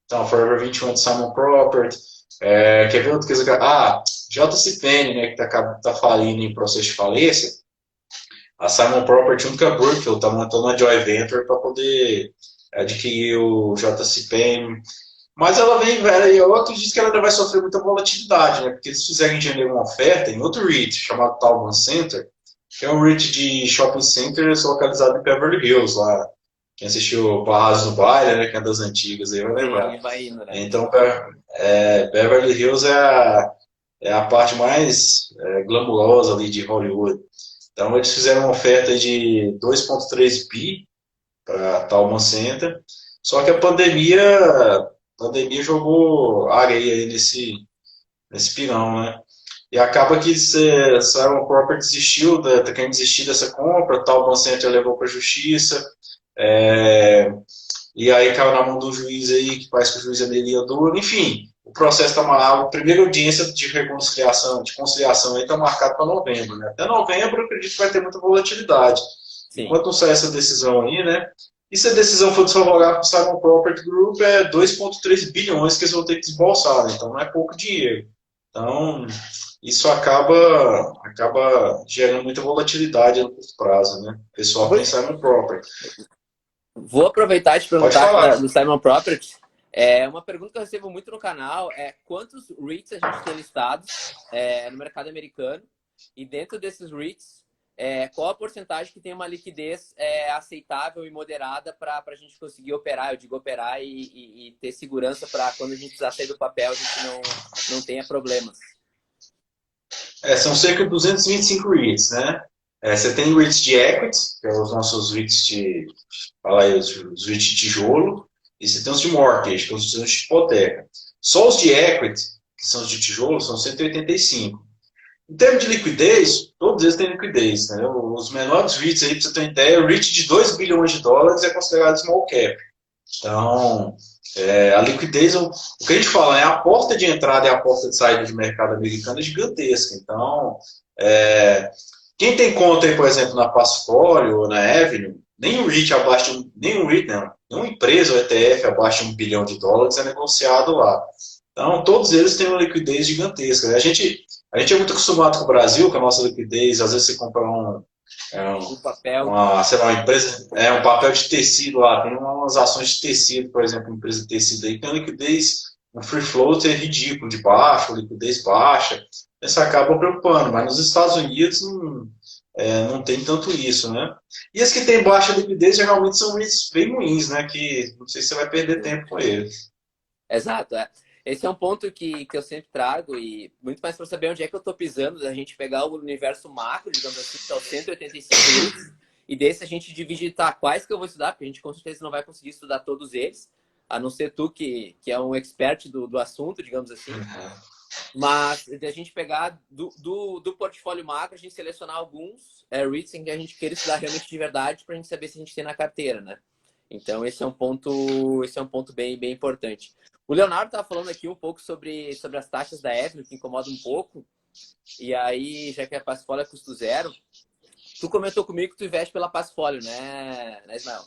S1: Então, Forever 21 é de Simon Property. Quer ver outro que JCPenney, né? Que tá falindo em processo de falência. A Simon Property junto com a Brookfield está montando uma joint venture para poder adquirir o JCPenney. Mas ela vem, velho, e eu acredito que ela ainda vai sofrer muita volatilidade, né? Porque eles fizeram em janeiro uma oferta em outro REIT chamado Taubman Center, que é um REIT de shopping centers localizado em Beverly Hills, lá. Quem assistiu Barras no Baile, né? Que é das antigas, aí vai lembrar.
S2: Vai indo, né?
S1: Então, Beverly Hills é a parte mais glamurosa ali de Hollywood. Então, eles fizeram uma oferta de 2,3 bi para Taubman Center, só que a pandemia jogou areia aí nesse pirão, né? E acaba que Simon Property desistiu, tá querendo desistir dessa compra, Taubman Center levou para a justiça, e aí caiu na mão do juiz aí, que parece que o juiz é mediador, enfim. O processo está marcado, a primeira audiência de conciliação aí está marcado para novembro, né? Até novembro eu acredito que vai ter muita volatilidade. Sim. Enquanto não sai essa decisão aí, né? E se a decisão for desfavorável para o Simon Property Group, é 2,3 bilhões que eles vão ter que desembolsar, né? Então não é pouco dinheiro. Então, isso acaba gerando muita volatilidade no curto prazo, né? O pessoal tem Simon Property.
S2: Vou aproveitar e te
S1: Pode
S2: perguntar
S1: falar.
S2: do Simon Property. É uma pergunta que eu recebo muito no canal é quantos REITs a gente tem listados no mercado americano e dentro desses REITs, qual a porcentagem que tem uma liquidez aceitável e moderada para a gente conseguir operar, eu digo operar e ter segurança para quando a gente precisar sair do papel a gente não tenha problemas.
S1: São cerca de 225 REITs, né? Você tem REITs de equity, que são os nossos REITs fala aí, os REITs de tijolo, e você tem os de mortgage, que são os de hipoteca. Só os de equity, que são os de tijolo, são 185. Em termos de liquidez, todos eles têm liquidez, né? Os menores REITs aí, para você ter uma ideia, o REIT de 2 bilhões de dólares é considerado small cap. Então, a liquidez, o que a gente fala, a porta de entrada e a porta de saída de mercado americano é gigantesca. Então, quem tem conta aí, por exemplo, na Passfolio ou na Avenue, nenhum REIT abaixo de nenhum REIT, não, nenhuma empresa ou ETF abaixo de 1 bilhão de dólares é negociado lá. Então, todos eles têm uma liquidez gigantesca. A gente é muito acostumado com o Brasil, com a nossa liquidez, às vezes você compra
S2: Um papel.
S1: sei lá, uma empresa, um papel de tecido lá, tem umas ações de tecido, por exemplo, uma empresa de tecido aí, tem uma liquidez, um free float é ridículo, de baixo, liquidez baixa, isso acaba preocupando, mas nos Estados Unidos não tem tanto isso, né? E as que têm baixa liquidez geralmente são REITs bem ruins, né? Que não sei se você vai perder tempo com eles.
S2: Exato, Esse é um ponto que eu sempre trago e muito mais para saber onde é que eu estou pisando, da gente pegar o universo macro, digamos assim, que é os 185 livros, e desse a gente dividir, tá, quais que eu vou estudar, porque a gente com certeza não vai conseguir estudar todos eles, a não ser tu que é um expert do assunto, digamos assim. Mas a gente pegar do portfólio macro, a gente selecionar alguns REITs em que a gente queira estudar realmente de verdade para a gente saber se a gente tem na carteira, né? Então esse é um ponto bem, bem importante. O Leonardo estava falando aqui um pouco sobre as taxas da Avenue, que incomoda um pouco. E aí, já que a Passfolio é custo zero, tu comentou comigo que tu investe pela Passfolio, né, Ismael?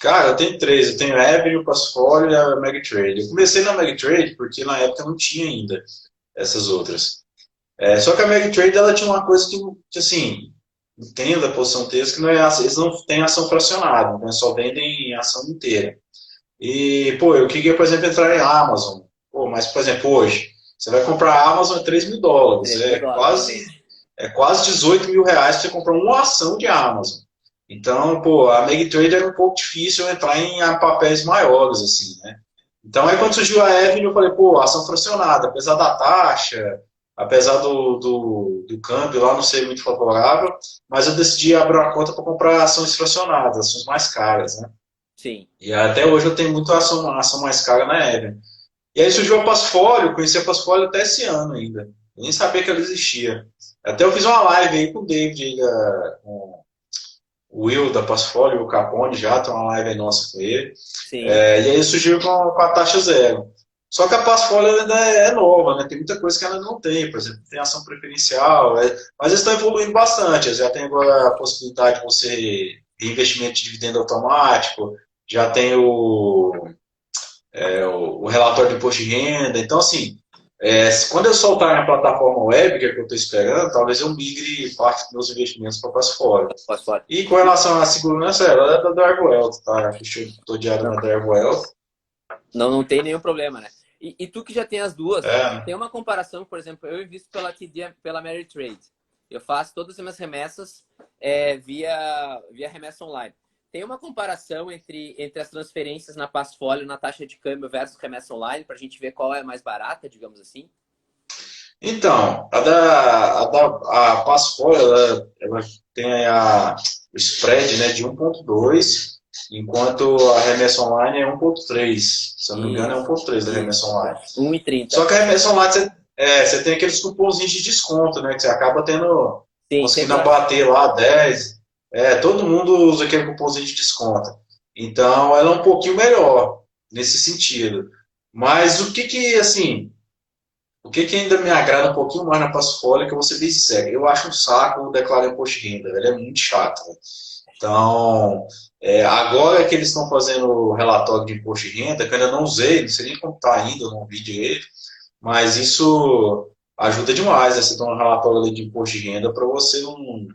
S1: Cara, eu tenho três. Eu tenho a Avenue, o Passfolio e a Megtrade. Eu comecei na Megtrade porque na época não tinha ainda essas outras. Só que a Megtrade ela tinha uma coisa que assim, entenda a posição deles, que não é, eles não têm ação fracionada, então só vendem ação inteira. E, pô, eu queria, por exemplo, entrar em Amazon. Pô, mas, por exemplo, hoje, você vai comprar a Amazon a 3 mil dólares.
S2: 3 mil dólares, realmente.
S1: É quase 18 mil reais para você comprar uma ação de Amazon. Então, pô, a Megtrade era um pouco difícil entrar em papéis maiores, assim, né? Então, aí quando surgiu a Avenue, eu falei, pô, ação fracionada, apesar da taxa, apesar do câmbio lá não ser muito favorável, mas eu decidi abrir uma conta para comprar ações fracionadas, ações mais caras, né?
S2: Sim.
S1: E até hoje eu tenho muita ação mais cara na Avenue. E aí surgiu a Passfolio, eu conheci a Passfolio até esse ano ainda. Eu nem sabia que ela existia. Até eu fiz uma live aí com o David, com o Will da Passfolio, o Capone já, tem uma live aí nossa com ele.
S2: Sim.
S1: E aí surgiu com a taxa zero. Só que a Passfolio ainda é nova, né? Tem muita coisa que ela não tem, por exemplo, tem ação preferencial, mas eles estão evoluindo bastante. Eles já tem agora a possibilidade de você investimento de dividendo automático, já tem o relatório de imposto de renda. Então, assim, quando eu soltar na plataforma web, que é o que eu estou esperando, talvez eu migre parte dos meus investimentos para a Passfolio. E com relação à segurança, ela é da Darwealth, tá? Eu estou diário na Darwealth.
S2: Não tem nenhum problema, né? E tu que já tem as duas, tem uma comparação, por exemplo, eu invisto pela Ameritrade. Eu faço todas as minhas remessas via remessa online. Tem uma comparação entre as transferências na Passfolio, na taxa de câmbio versus remessa online, para a gente ver qual é mais barata, digamos assim?
S1: Então, a Passfolio, ela tem o spread, né, de 1,2, enquanto a remessa online é 1,3. Se eu não me engano, é 1,3 da remessa online.
S2: 1,30.
S1: Só que a remessa online, você tem aqueles cupomzinhos de desconto, né, que você acaba conseguindo abater lá 10. Todo mundo usa aquele cupomzinho de desconto. Então, ela é um pouquinho melhor nesse sentido. Mas o que assim... O que ainda me agrada um pouquinho mais na Passfolio é que eu vou ser bem sincero. Eu acho um saco declarar imposto de renda, velho. É muito chato. Velho. Então, agora que eles estão fazendo o relatório de imposto de renda, que eu ainda não usei, não sei nem como está ainda, eu não vi direito, mas isso ajuda demais, né? Você tem um relatório ali de imposto de renda para você não.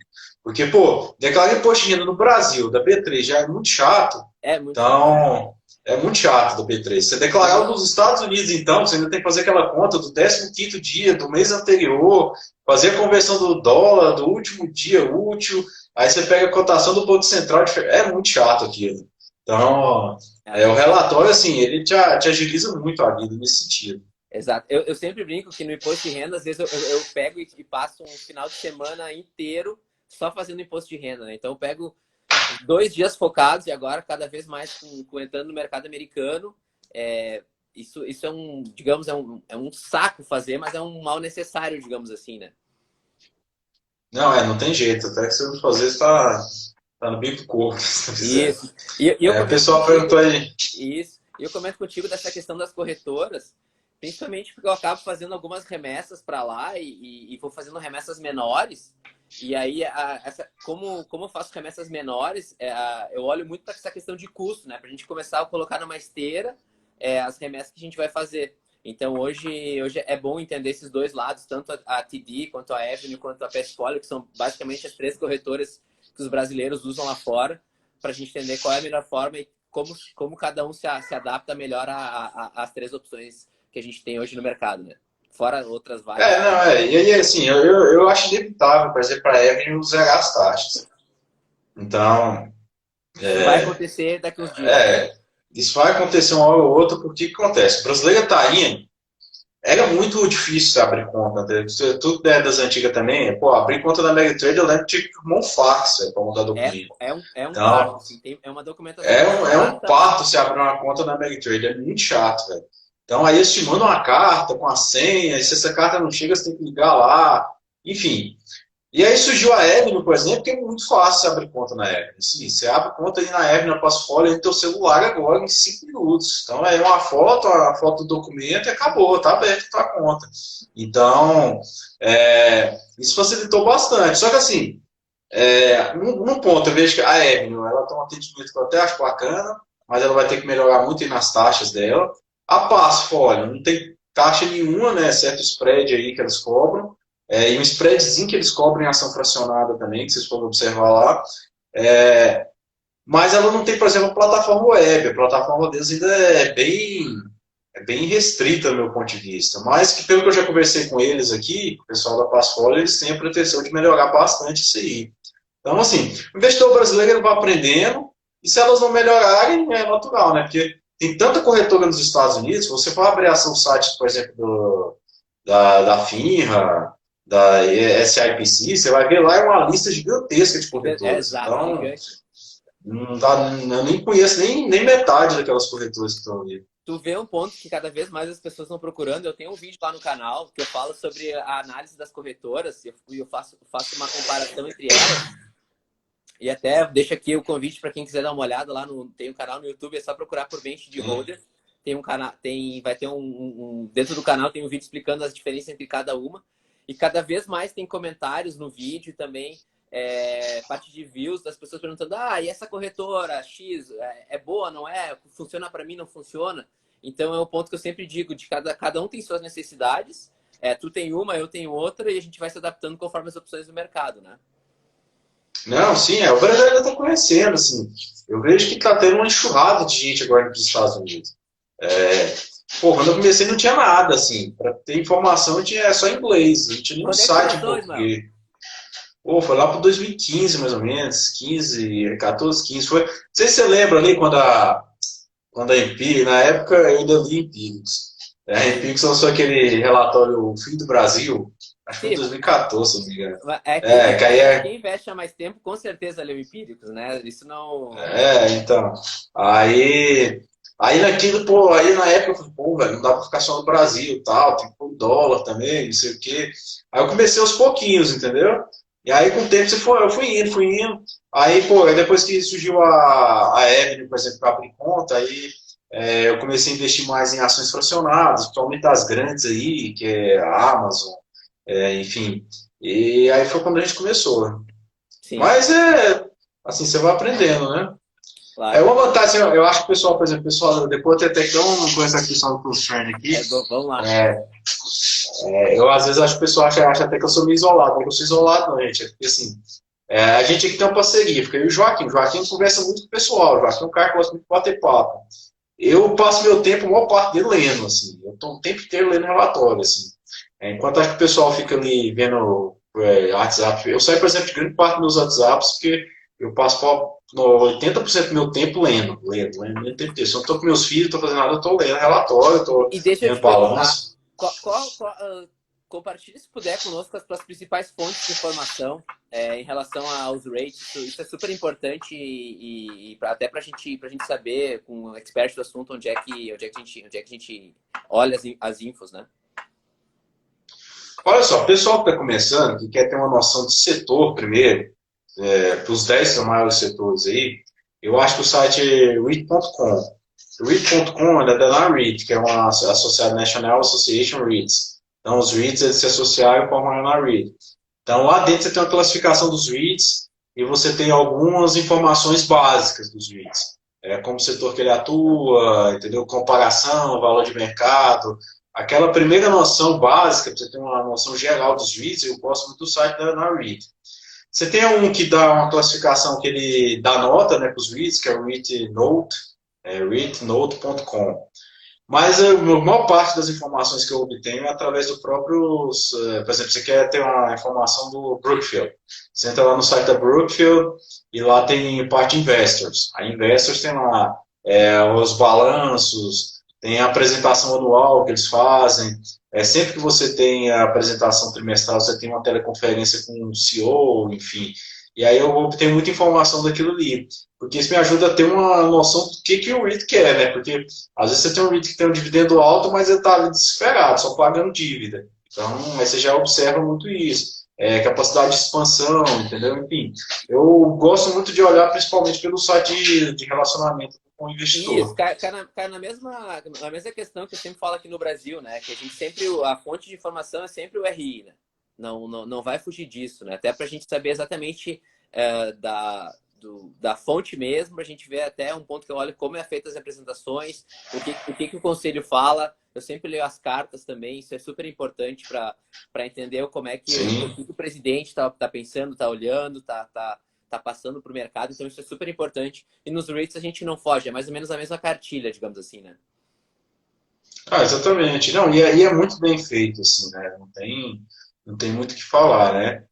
S1: Porque, pô, declarar imposto de renda no Brasil, da B3, já é muito chato.
S2: É muito chato.
S1: Então, é muito chato do B3. Você
S2: E
S1: declarar
S2: não,
S1: nos Estados Unidos, então, você ainda tem que fazer aquela conta do 15º dia, do mês anterior, fazer a conversão do dólar, do último dia útil, aí você pega a cotação do Banco Central, é muito chato aquilo. Então, o relatório, assim, ele te agiliza muito a vida nesse sentido.
S2: exato. Eu sempre brinco que no imposto de renda, às vezes eu pego e passo um final de semana inteiro só fazendo imposto de renda, né? Então eu pego 2 dias focados e agora cada vez mais entrando no mercado americano. Isso é um, digamos, é um saco fazer, mas é um mal necessário, digamos assim, né?
S1: Não, não tem jeito. Até que você não fazer, tá no bico do corpo, se não fizer.
S2: Isso. E eu
S1: O
S2: comento
S1: pessoal
S2: contigo,
S1: perguntou aí.
S2: isso. E eu comento contigo dessa questão das corretoras, principalmente porque eu acabo fazendo algumas remessas para lá e vou fazendo remessas menores. E aí, como eu faço remessas menores, eu olho muito para essa questão de custo, né? Para a gente começar a colocar numa esteira as remessas que a gente vai fazer. Então, hoje é bom entender esses dois lados, tanto a TD, quanto a Avenue, quanto a Passfolio, que são basicamente as 3 corretoras que os brasileiros usam lá fora, para a gente entender qual é a melhor forma e como cada um se adapta melhor às 3 opções que a gente tem hoje no mercado, né? Fora outras várias.
S1: Não, e aí, assim, eu acho inevitável, por exemplo, para a Evelyn zerar as taxas. Então,
S2: Isso vai acontecer daqui uns dias.
S1: isso vai acontecer uma hora ou outra, porque o que acontece? O brasileiro está indo, era muito difícil abrir conta, né? Tudo das antigas também, pô, abrir conta da Ameritrade, eu lembro que tinha que arrumar um fax para mudar documento.
S2: É um
S1: Então,
S2: parto, assim, é uma documentação
S1: é um
S2: chata.
S1: parto se abrir uma conta na Ameritrade, é muito chato, velho. Então aí eles te mandam uma carta com a senha, e se essa carta não chega, você tem que ligar lá, enfim. E aí surgiu a Avenue, por exemplo, que é muito fácil você abrir conta na Avenue. Assim, você abre conta aí na Avenue, na Passfolio, no teu celular agora, em 5 minutos. Então é uma foto, a foto do documento e acabou, tá aberto a tua conta. Então, isso facilitou bastante. Só que assim, num ponto, eu vejo que a Avenue, ela tem um atendimento que eu até acho bacana, mas ela vai ter que melhorar muito aí nas taxas dela. A Passfolio não tem taxa nenhuma, né, exceto o spread aí que eles cobram. E um spreadzinho que eles cobram em ação fracionada também, que vocês podem observar lá. Mas ela não tem, por exemplo, plataforma web. A plataforma deles ainda é bem restrita, do meu ponto de vista. Mas, que, pelo que eu já conversei com eles aqui, o pessoal da Passfolio, eles têm a pretensão de melhorar bastante isso aí. Então, assim, o investidor brasileiro ele vai aprendendo, e se elas não melhorarem, é natural, né? Porque tem tanta corretora nos Estados Unidos, se você for abrir o site, por exemplo, da FINRA, da SIPC, você vai ver lá uma lista gigantesca de corretoras.
S2: Exato,
S1: Então,
S2: gigante.
S1: eu nem conheço nem metade daquelas corretoras que estão ali.
S2: Tu vê um ponto que cada vez mais as pessoas estão procurando. Eu tenho um vídeo lá no canal que eu falo sobre a análise das corretoras e eu faço uma comparação entre elas. E até deixo aqui o convite para quem quiser dar uma olhada lá tem um canal no YouTube, é só procurar por Bench de Holder. Tem um canal, vai ter dentro do canal tem um vídeo explicando as diferenças entre cada uma. E cada vez mais tem comentários no vídeo também, parte de views das pessoas perguntando: e essa corretora X é boa, não é? Funciona para mim, não funciona? Então é um ponto que eu sempre digo, de cada um tem suas necessidades. Tu tem uma, eu tenho outra, e a gente vai se adaptando conforme as opções do mercado, né?
S1: Não, sim, o Brasil ainda está conhecendo, assim. Eu vejo que está tendo uma enxurrada de gente agora nos Estados Unidos. Quando eu comecei não tinha nada, assim. Para ter informação tinha só em inglês. A gente tinha nenhum site em português. Foi lá para 2015, mais ou menos. 15, 14, 15. Não sei se você lembra ali quando a Empíricos, na época eu ainda li Empíricos. A Empíricos lançou aquele relatório O Fim do Brasil. Acho que foi em 2014, se não me engano.
S2: Quem investe há mais tempo, com certeza leu Empíricos, né? Isso não...
S1: Então. Aí naquilo, aí na época eu falei, velho, não dá pra ficar só no Brasil e tal, tem que pôr dólar também, não sei o quê. Aí eu comecei aos pouquinhos, entendeu? E aí com o tempo eu fui indo. Aí, depois que surgiu a Avenue, por exemplo, para abrir conta, aí eu comecei a investir mais em ações fracionadas, principalmente as grandes aí, que é a Amazon, enfim. E aí foi quando a gente começou. Sim. Mas assim, você vai aprendendo, né? Claro. É uma vantagem, eu acho que o pessoal, por exemplo, depois até que dar uma coisa aqui só no Pulse Trend aqui.
S2: Vamos lá.
S1: Eu às vezes acho que o pessoal acha até que eu sou meio isolado, mas eu sou isolado não, gente. É porque assim, a gente aqui tem uma parceria, fica eu e o Joaquim. O Joaquim conversa muito com o pessoal, o Joaquim é um cara que gosta muito de bater papo. Eu passo meu tempo, a maior parte dele lendo, assim. Eu estou o tempo inteiro lendo relatório, assim. Enquanto acho que o pessoal fica ali vendo WhatsApp. Eu saio, por exemplo, de grande parte dos meus WhatsApps, porque eu passo 80% do meu tempo lendo o tempo inteiro. Se eu não estou com meus filhos, estou fazendo nada, eu estou lendo relatório, estou
S2: E deixa eu
S1: lendo
S2: te perguntar,
S1: balanço.
S2: compartilhe se puder conosco as tuas principais fontes de informação em relação aos rates. Isso é super importante e até para a gente saber, com o expert do assunto, onde é que a gente olha as infos, né?
S1: Olha só, o pessoal que está começando, que quer ter uma noção de setor primeiro, para os 10 maiores setores aí, eu acho que o site é REIT.com. O REIT.com é da REIT, que é uma associada National Association REITs. Então, os REITs eles se associaram e formam a REIT. Então, lá dentro você tem uma classificação dos REITs e você tem algumas informações básicas dos REITs. Como o setor que ele atua, entendeu? Comparação, valor de mercado. Aquela primeira noção básica, para você ter uma noção geral dos REITs, eu gosto muito do site da REIT. Você tem um que dá uma classificação que ele dá nota, né, para os REITs, que é o REIT Note, REITnote.com. Mas a maior parte das informações que eu obtenho é através do próprio. Por exemplo, você quer ter uma informação do Brookfield. Você entra lá no site da Brookfield e lá tem parte Investors. A Investors tem lá os balanços, tem a apresentação anual que eles fazem. Sempre que você tem a apresentação trimestral, você tem uma teleconferência com o CEO, enfim. E aí eu obtenho muita informação daquilo ali. Porque isso me ajuda a ter uma noção do que o REIT quer, né? Porque às vezes você tem um REIT que tem um dividendo alto, mas ele está ali desesperado, só pagando dívida. Então, aí você já observa muito isso. Capacidade de expansão, entendeu? Enfim, eu gosto muito de olhar principalmente pelo site de relacionamento com o
S2: Isso,
S1: investidor.
S2: cai na mesma questão que eu sempre falo aqui no Brasil, né? Que a gente sempre, a fonte de informação é sempre o RI, né? Não vai fugir disso, né? Até para a gente saber exatamente da fonte mesmo, a gente vê até um ponto que eu olho como é feita as apresentações, o que o conselho fala. Eu sempre leio as cartas também, isso é super importante para entender como é que
S1: Sim.
S2: o presidente está pensando, está olhando, está passando para o mercado, então isso é super importante. E nos rates a gente não foge, é mais ou menos a mesma cartilha, digamos assim, né?
S1: Exatamente. Não, e aí é muito bem feito, assim, né? Não tem muito o que falar, né?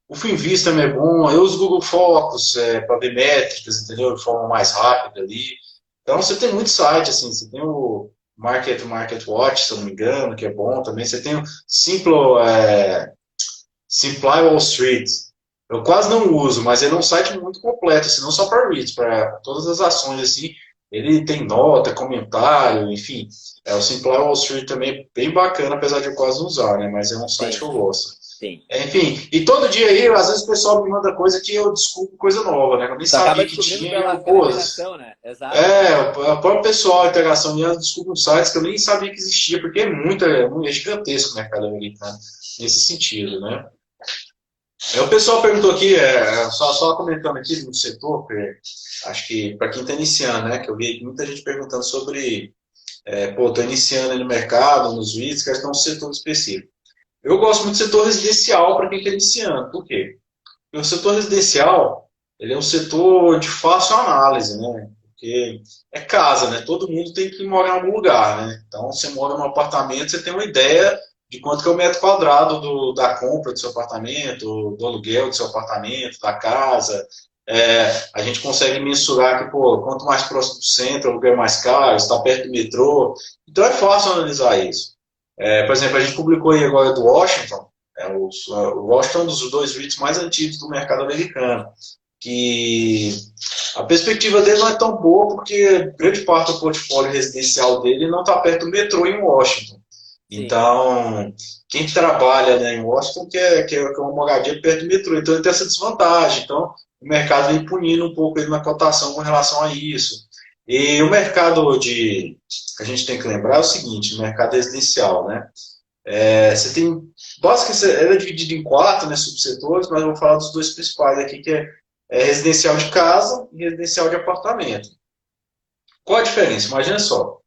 S1: O Finvista também é bom. Eu uso o Google Focus para ver métricas, entendeu? De forma mais rápida ali. Então você tem muito site, assim, você tem o Market Watch, se eu não me engano, que é bom também. Você tem o Simply Wall Street. Eu quase não uso, mas ele é um site muito completo, assim, não só para REITs, para todas as ações, assim. Ele tem nota, comentário, enfim. O Simply Wall Street também é bem bacana, apesar de eu quase não usar, né? Mas é um site
S2: Sim,
S1: que eu gosto.
S2: sim.
S1: Enfim, e todo dia aí, às vezes o pessoal me manda coisa que eu descubro coisa nova, né? Eu nem
S2: Tu acaba
S1: sabia que
S2: descobrindo
S1: tinha, e eu,
S2: pela
S1: pô,
S2: interação, né? Exato.
S1: o próprio pessoal, a interação minha, descobre sites que eu nem sabia que existia, porque é gigantesco o mercado americano, nesse sentido, né? O pessoal perguntou aqui, só comentando aqui no setor, acho que para quem está iniciando, né? Que eu vi muita gente perguntando sobre, estou iniciando aí no mercado, nos vídeos, que estão no setor específico. Eu gosto muito do setor residencial para quem está iniciando. Por quê? Porque o setor residencial, ele é um setor de fácil análise, né? Porque é casa, né? Todo mundo tem que morar em algum lugar, né? Então, você mora num apartamento, você tem uma ideia de quanto que é o metro quadrado da compra do seu apartamento, do aluguel do seu apartamento, da casa. A gente consegue mensurar que, pô, quanto mais próximo do centro, o aluguel é mais caro, está perto do metrô. Então, é fácil analisar isso. Por exemplo, a gente publicou aí agora do Washington, o Washington é um dos dois REITs mais antigos do mercado americano, que a perspectiva dele não é tão boa porque grande parte do portfólio residencial dele não está perto do metrô em Washington.
S2: Sim,
S1: Então, quem trabalha, né, em Washington quer uma moradia perto do metrô, então ele tem essa desvantagem. Então, o mercado vem punindo um pouco ele na cotação com relação a isso. E o mercado que a gente tem que lembrar é o seguinte, o mercado residencial, né? Você tem, basicamente, ela é dividida em quatro, né, subsetores, mas eu vou falar dos dois principais aqui, que é residencial de casa e residencial de apartamento. Qual a diferença? Imagina só,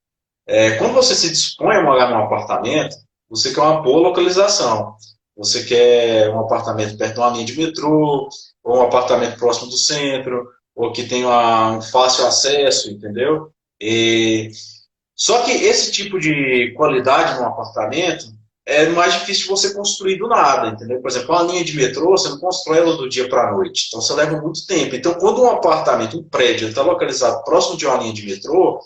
S1: quando você se dispõe a morar num apartamento, você quer uma boa localização. Você quer um apartamento perto de uma linha de metrô, ou um apartamento próximo do centro, ou que tenha um fácil acesso, entendeu? E só que esse tipo de qualidade no apartamento é mais difícil de você construir do nada, entendeu? Por exemplo, uma linha de metrô, você não constrói ela do dia para a noite, então você leva muito tempo. Então, quando um apartamento, um prédio, está localizado próximo de uma linha de metrô,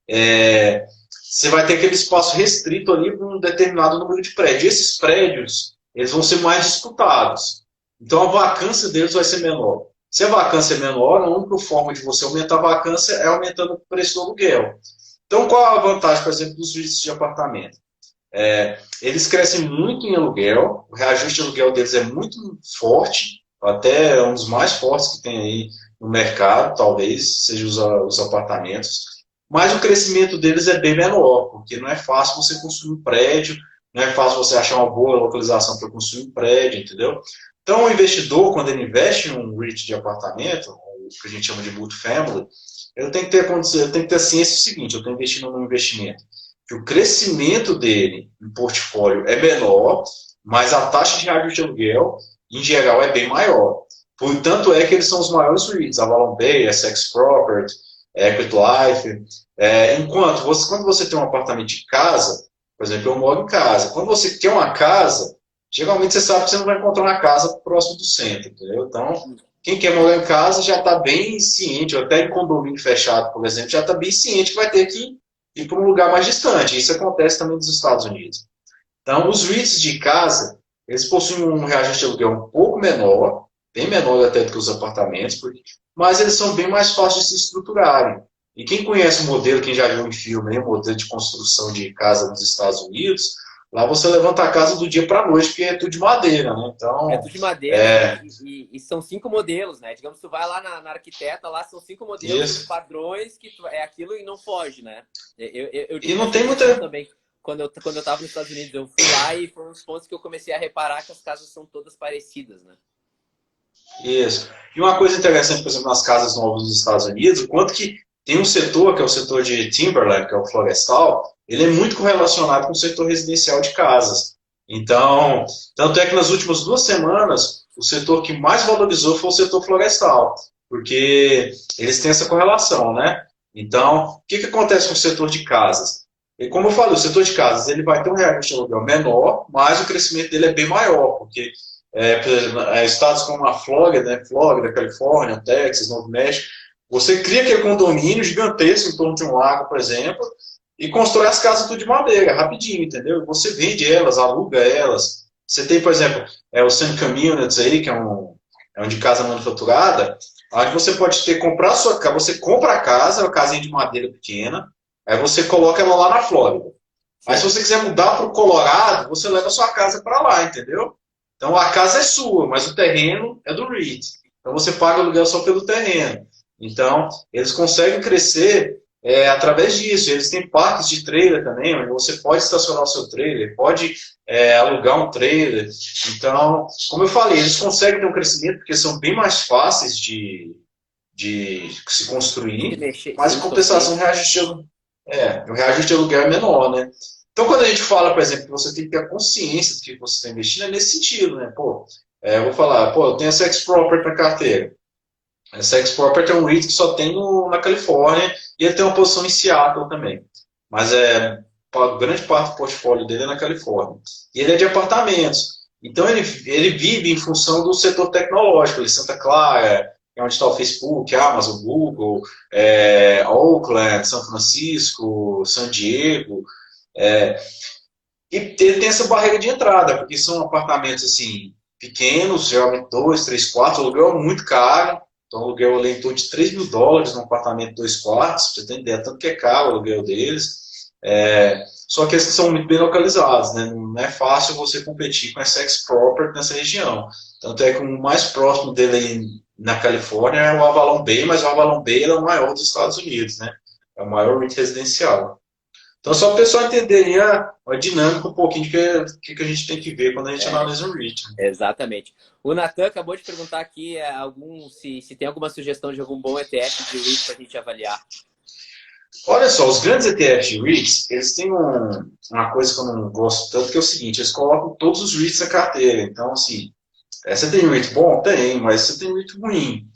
S1: você vai ter aquele espaço restrito ali para um determinado número de prédios. E esses prédios, eles vão ser mais disputados. Então, a vacância deles vai ser menor. Se a vacância é menor, a única forma de você aumentar a vacância é aumentando o preço do aluguel. Então, qual a vantagem, por exemplo, dos vídeos de apartamento? Eles crescem muito em aluguel, o reajuste de aluguel deles é muito forte, até um dos mais fortes que tem aí no mercado, talvez, seja os apartamentos, mas o crescimento deles é bem menor, porque não é fácil você construir um prédio, não é fácil você achar uma boa localização para construir um prédio, entendeu? Então, o investidor, quando ele investe em um REIT de apartamento, o que a gente chama de multifamily, eu tenho que ter a ciência do seguinte, eu estou investindo num investimento que o crescimento dele em portfólio é menor, mas a taxa de reajuste de aluguel, em geral, é bem maior. Portanto, é que eles são os maiores REITs, Avalon Bay, Essex Property, Equity Life. Enquanto quando você tem um apartamento de casa, por exemplo, eu moro em casa, quando você quer uma casa, geralmente você sabe que você não vai encontrar uma casa próximo do centro, entendeu? Então, quem quer morar em casa já está bem ciente, ou até em condomínio fechado, por exemplo, já está bem ciente que vai ter que ir para um lugar mais distante. Isso acontece também nos Estados Unidos. Então, os REITs de casa, eles possuem um reajuste de aluguel um pouco menor, bem menor até do que os apartamentos, mas eles são bem mais fáceis de se estruturarem. E quem conhece o modelo, quem já viu em filme, o modelo de construção de casa nos Estados Unidos, lá você levanta a casa do dia para a noite, porque é tudo de madeira, né?
S2: É
S1: Então,
S2: tudo de madeira e são 5 modelos, né? Digamos, tu vai lá na arquiteta, lá são 5 modelos,
S1: isso.
S2: padrões, que é aquilo e não foge, né? Eu
S1: E
S2: tive
S1: não
S2: essa
S1: tem
S2: impressão
S1: muita.
S2: também. Quando eu estava nos Estados Unidos, eu fui lá e foram os pontos que eu comecei a reparar que as casas são todas parecidas, né?
S1: Isso. E uma coisa interessante, por exemplo, nas casas novas dos Estados Unidos, o quanto que tem um setor, que é o setor de timberland, que é o florestal, ele é muito correlacionado com o setor residencial de casas. Então, tanto é que nas últimas 2 semanas, o setor que mais valorizou foi o setor florestal, porque eles têm essa correlação, né? Então, o que acontece com o setor de casas? E como eu falei, o setor de casas ele vai ter um reajuste de aluguel menor, mas o crescimento dele é bem maior, porque por exemplo, estados como a Flórida, né, Flórida, Califórnia, Texas, Novo México, você cria aquele condomínio gigantesco em torno de um lago, por exemplo, e constrói as casas tudo de madeira, rapidinho, entendeu? Você vende elas, aluga elas. Você tem, por exemplo, o Sun Communities aí, que é um de casa manufaturada, onde você pode comprar a sua casa, você compra a casa, uma casinha de madeira pequena, aí você coloca ela lá na Flórida. Aí se você quiser mudar para o Colorado, você leva a sua casa para lá, entendeu? Então a casa é sua, mas o terreno é do REIT. Então você paga aluguel só pelo terreno. Então eles conseguem crescer através disso. Eles têm parques de trailer também, onde você pode estacionar o seu trailer, pode alugar um trailer. Então, como eu falei, eles conseguem ter um crescimento porque são bem mais fáceis de se
S2: Se
S1: construir,
S2: mexer,
S1: mas em
S2: sim,
S1: compensação o reajuste de aluguel é menor, né? Então, quando a gente fala, por exemplo, que você tem que ter a consciência do que você está investindo, é nesse sentido, né? Pô, eu vou falar, pô, eu tenho a Sex Property na carteira. A Sex Property é um REIT que só tem na Califórnia e ele tem uma posição em Seattle também. Mas grande parte do portfólio dele é na Califórnia. E ele é de apartamentos. Então, ele vive em função do setor tecnológico. Ele Santa Clara, é onde está o Facebook, Amazon, Google, Oakland, São Francisco, San Diego. É, e ele tem essa barreira de entrada, porque são apartamentos assim, pequenos, geralmente 2, 3 quartos, o aluguel é muito caro. Então, o aluguel é em torno de US$ 3.000 num apartamento de 2 quartos, pra você ter ideia, tanto que é caro o aluguel deles. Só que eles são muito bem localizados, né? Não é fácil você competir com essa ex-property nessa região. Tanto é que o mais próximo dele aí na Califórnia é o Avalon Bay, mas o Avalon Bay é o maior dos Estados Unidos, né? É o maior REIT residencial. Então, só para o pessoal entenderem a dinâmica um pouquinho de que a gente tem que ver quando a gente analisa um REIT.
S2: Exatamente. O Natan acabou de perguntar aqui se tem alguma sugestão de algum bom ETF de REIT para a gente avaliar.
S1: Olha só, os grandes ETFs de REITs, eles têm uma coisa que eu não gosto tanto, que é o seguinte, eles colocam todos os REITs na carteira. Então, assim, você tem REIT bom? Tem, mas você tem REIT ruim.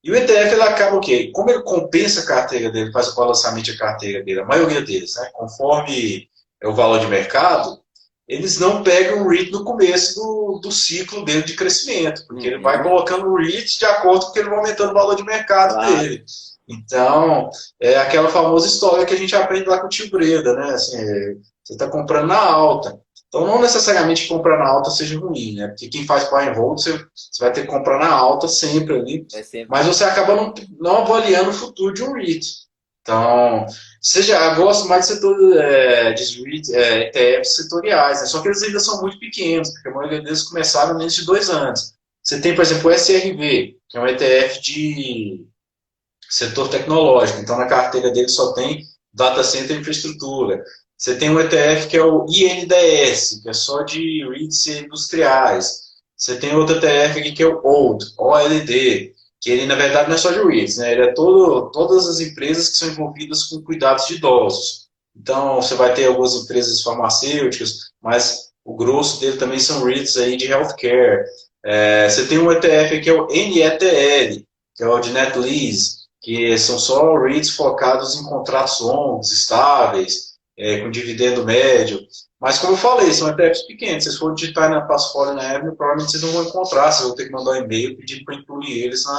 S1: E o ETF, ele acaba o quê? Como ele compensa a carteira dele, faz o balanceamento da carteira dele, a maioria deles, né? Conforme é o valor de mercado, eles não pegam o REIT no começo do ciclo dele de crescimento, porque ele vai
S2: Uhum,
S1: colocando o REIT de acordo com que ele vai aumentando o valor de mercado
S2: claro.
S1: dele. Então, é aquela famosa história que a gente aprende lá com o tio Breda, né? Assim, você está comprando na alta. Então, não necessariamente comprar na alta seja ruim, né? Porque quem faz buy and hold, você vai ter que comprar na alta sempre ali,
S2: É sempre.
S1: mas você acaba não avaliando o futuro de um REIT. Então, eu gosto mais de setor de REIT, ETFs setoriais, né? Só que eles ainda são muito pequenos, porque a maioria deles começaram menos de 2 anos. Você tem, por exemplo, o SRV, que é um ETF de setor tecnológico. Então, na carteira dele só tem data center e infraestrutura. Você tem um ETF que é o INDS, que é só de REITs industriais. Você tem outro ETF aqui que é o OLD, que ele, na verdade, não é só de REITs, né? Ele é todas as empresas que são envolvidas com cuidados de idosos. Então, você vai ter algumas empresas farmacêuticas, mas o grosso dele também são REITs aí de healthcare. Você tem um ETF que é o NETL, que é o de Net Lease, que são só REITs focados em contratos longos, estáveis, com dividendo médio. Mas, como eu falei, são ETFs pequenos. Se vocês forem digitar na Passfólio na Avenue, provavelmente vocês não vão encontrar. Vocês vão ter que mandar um e-mail pedindo para incluir eles
S2: Não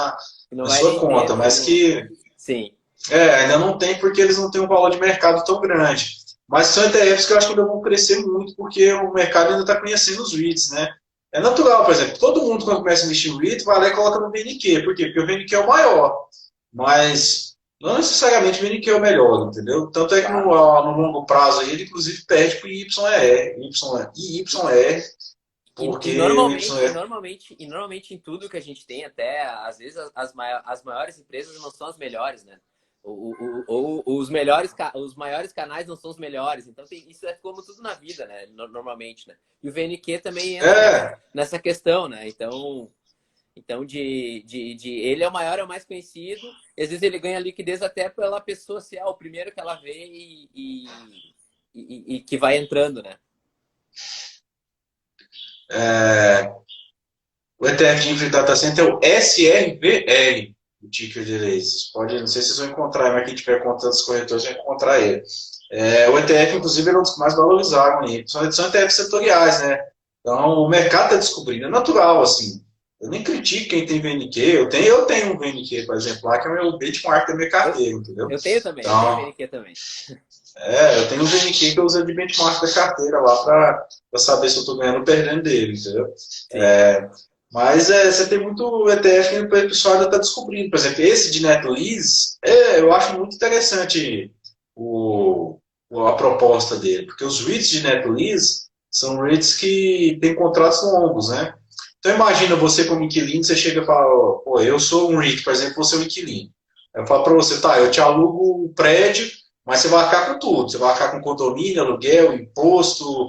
S1: na
S2: vai
S1: sua
S2: nem ter
S1: conta. Mas que
S2: Sim.
S1: ainda não tem porque eles não têm um valor de mercado tão grande. Mas são ETFs que eu acho que ainda vão crescer muito porque o mercado ainda está conhecendo os REITs, né? É natural, por exemplo, todo mundo quando começa a investir em REIT vai lá e coloca no VNQ. Por quê? Porque o VNQ é o maior. Mas não necessariamente o VNQ é o melhor, entendeu? Tanto é que no,
S2: Claro.
S1: no longo prazo ele inclusive perde para o YR,
S2: E
S1: porque o YR.
S2: normalmente em tudo que a gente tem, até às vezes as maiores empresas não são as melhores, né? Os maiores canais não são os melhores. Então isso é como tudo na vida, né? Normalmente, né? E o VNQ também entra
S1: É,
S2: nessa questão, né? Então ele é o maior, é o mais conhecido. E às vezes ele ganha liquidez até pela pessoa ser o primeiro que ela vê e que vai entrando, né?
S1: é, o ETF de Infra Data Center é o SRVL, o ticker dele. Vocês podem, não sei se vocês vão encontrar, mas quem tiver conta dos corretores vai encontrar ele. O ETF, inclusive, é um dos que mais valorizaram aí. São ETFs setoriais, né? Então, o mercado está descobrindo. É natural, assim. Eu nem critico quem tem VNQ. Eu tenho um VNQ, por exemplo, lá, que é o meu benchmark da minha
S2: Eu,
S1: carteira, entendeu?
S2: eu tenho também, eu tenho
S1: Então,
S2: VNQ também.
S1: eu tenho um VNQ que eu uso de benchmark da carteira lá para saber se eu estou ganhando ou perdendo dele, entendeu?
S2: Sim.
S1: Mas você tem muito ETF que o pessoal ainda está descobrindo. Por exemplo, esse de NetLease, eu acho muito interessante o, a proposta dele, porque os REITs de NetLease são REITs que têm contratos longos, né? Então imagina você como inquilino, você chega e fala, pô, eu sou um REIT, por exemplo, você é um inquilino. Eu falo para você, tá, eu te alugo o prédio, mas você vai arcar com tudo. Você vai arcar com condomínio, aluguel, imposto,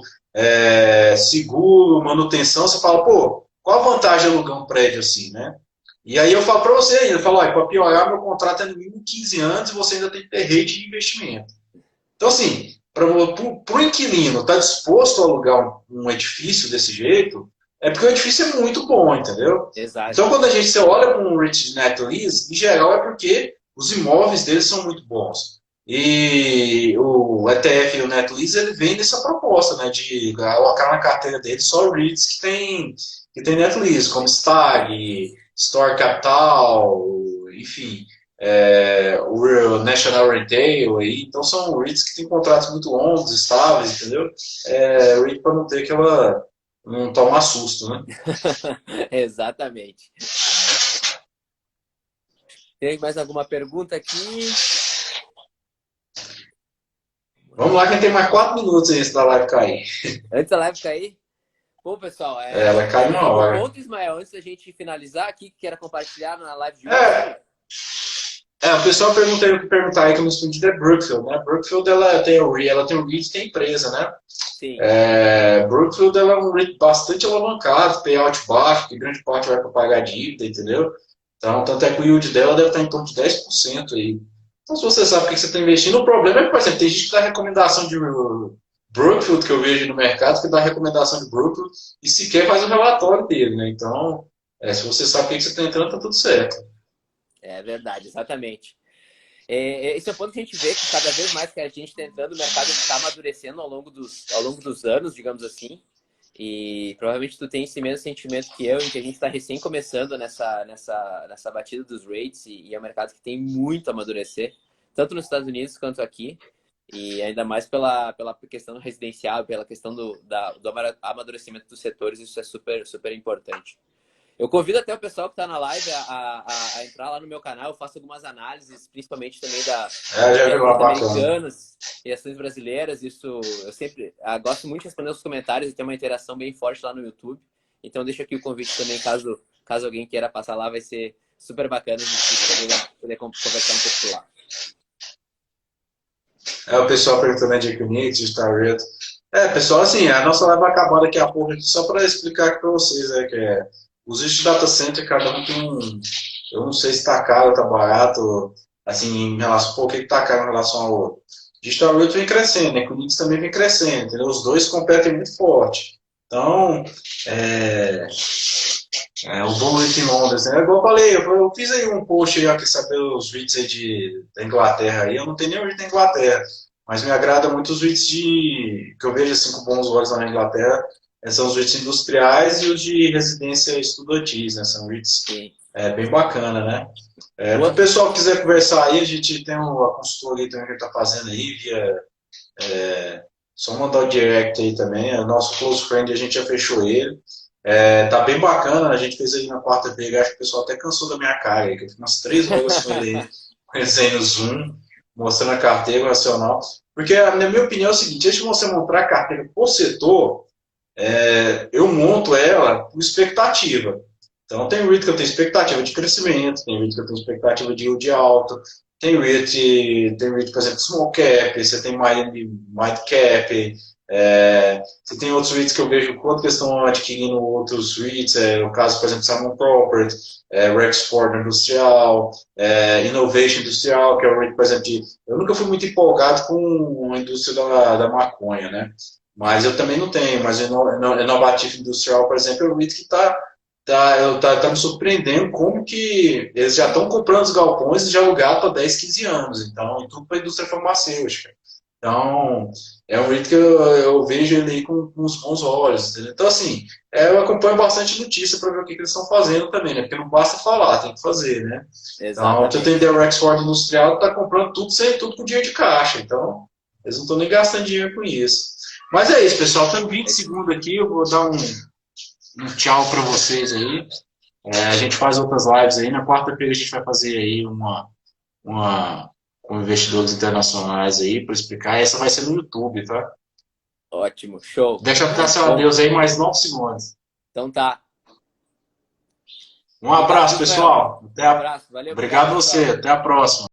S1: seguro, manutenção. Você fala, pô, qual a vantagem de alugar um prédio assim, né? E aí eu falo para você ainda, eu falo, para piorar, meu contrato é no mínimo 15 anos e você ainda tem que ter rede de investimento. Então, assim, para o inquilino estar disposto a alugar um edifício desse jeito, é porque o edifício é muito bom, entendeu?
S2: Exato.
S1: Então, quando você olha para um REIT Net Lease, em geral é porque os imóveis deles são muito bons. E o ETF e o Net Lease, ele vem dessa proposta, né, de alocar na carteira dele só REITs que tem Net Lease, como Stag, Store Capital, enfim, o National Retail, aí, então são REITs que têm contratos muito longos, estáveis, entendeu? REIT para não ter aquela. Não tomar susto, né?
S2: Exatamente. Tem mais alguma pergunta aqui?
S1: Vamos lá, que tem mais 4 minutos aí antes da live cair.
S2: Antes da live cair? Bom, pessoal,
S1: Ela cai
S2: mais
S1: numa
S2: algum
S1: hora.
S2: ponto, Ismael, antes da gente finalizar aqui, que queira compartilhar na live de hoje?
S1: É, o pessoal perguntar aí que eu não respondi é Brookfield, né? Brookfield, ela tem o REIT e tem empresa, né?
S2: Sim.
S1: Brookfield, ela é um REIT bastante alavancado, payout baixo, que grande parte vai para pagar dívida, entendeu? Então, tanto é que o yield dela deve estar em torno de 10% aí. Então, se você sabe o que você está investindo, o problema é que, por exemplo, tem gente que dá recomendação de Brookfield, que eu vejo no mercado, que dá recomendação de Brookfield e sequer faz o relatório dele, né? Então, se você sabe o que você está entrando, tá tudo certo.
S2: É verdade, exatamente. Esse é o ponto que a gente vê que cada vez mais que a gente está entrando, o mercado está amadurecendo ao longo dos anos, digamos assim. E provavelmente tu tem esse mesmo sentimento que eu, em que a gente está recém começando nessa batida dos rates e é um mercado que tem muito a amadurecer, tanto nos Estados Unidos quanto aqui. E ainda mais pela questão residencial, pela questão do amadurecimento dos setores, isso é super, super importante. Eu convido até o pessoal que está na live a entrar lá no meu canal. Eu faço algumas análises, principalmente também
S1: Já
S2: de
S1: viu
S2: ações
S1: lá, bacana.
S2: americanas e ações brasileiras. Isso eu sempre gosto muito de responder os comentários e ter uma interação bem forte lá no YouTube. Então deixo aqui o convite também, caso alguém queira passar lá, vai ser super bacana a gente poder conversar um pouco por lá.
S1: O pessoal perguntando de Equinix, de Starrett. Pessoal, assim, a nossa live vai acabar daqui a pouco aqui, só para explicar aqui para vocês, os de data center, cada um tem um. Eu não sei se está caro, está barato, assim, em relação. Pô, o que está caro em relação ao outro? Digital Realty vem crescendo, né? Equinix também vem crescendo, entendeu? Os dois competem muito forte. Então, o bom em Londres, né? Igual eu falei, eu fiz aí um post aí, ó, que saber os REITs aí da Inglaterra aí. Eu não tenho nem o REIT da Inglaterra, mas me agrada muito os REITs que eu vejo assim com bons olhos lá na Inglaterra. São os REITs industriais e os de residência estudantis, né? São REITs bem bacana, né? Para o pessoal que quiser conversar aí, a gente tem uma consultoria também que a gente está fazendo aí via. Só mandar o direct aí também. O nosso close friend, a gente já fechou ele. Tá bem bacana, a gente fez aí na quarta-feira, acho que o pessoal até cansou da minha cara aí, que eu fiz umas 3 horas com ele aí, conhecendo no Zoom, mostrando a carteira racional. Porque, na minha opinião, é o seguinte, antes de você montar a carteira por setor, eu monto ela por expectativa. Então, tem REIT que eu tenho expectativa de crescimento, tem REIT que eu tenho expectativa de yield alto, tem REIT, por exemplo, small cap, você tem mid cap, você tem outros REITs que eu vejo quanto que estão adquirindo outros REITs, o caso, por exemplo, Simon Property, Rexford Industrial, Innovation Industrial, que é o REIT, por exemplo, eu nunca fui muito empolgado com a indústria da maconha, né? Mas eu também não tenho, mas Inovative Industrial, por exemplo, é o REIT que tá me surpreendendo como que eles já estão comprando os galpões e já alugaram há 10, 15 anos, então, e tudo para a indústria farmacêutica. Então, é um REIT que eu vejo ele aí com os bons olhos. Entendeu? Então, assim, eu acompanho bastante notícia para ver o que eles estão fazendo também, né? Porque não basta falar, tem que fazer, né? Então, você tem o Rexford Industrial que está comprando tudo com dinheiro de caixa. Então, eles não estão nem gastando dinheiro com isso. Mas é isso, pessoal. Tem 20 segundos aqui, eu vou dar um tchau para vocês aí. A gente faz outras lives aí. Na quarta-feira a gente vai fazer aí uma com investidores internacionais aí para explicar. Essa vai ser no YouTube, tá?
S2: Ótimo, show.
S1: Deixa eu ficar seu adeus aí mais 9 segundos.
S2: Então tá.
S1: Um abraço, pessoal.
S2: Um abraço, valeu.
S1: Obrigado a você. Até a próxima.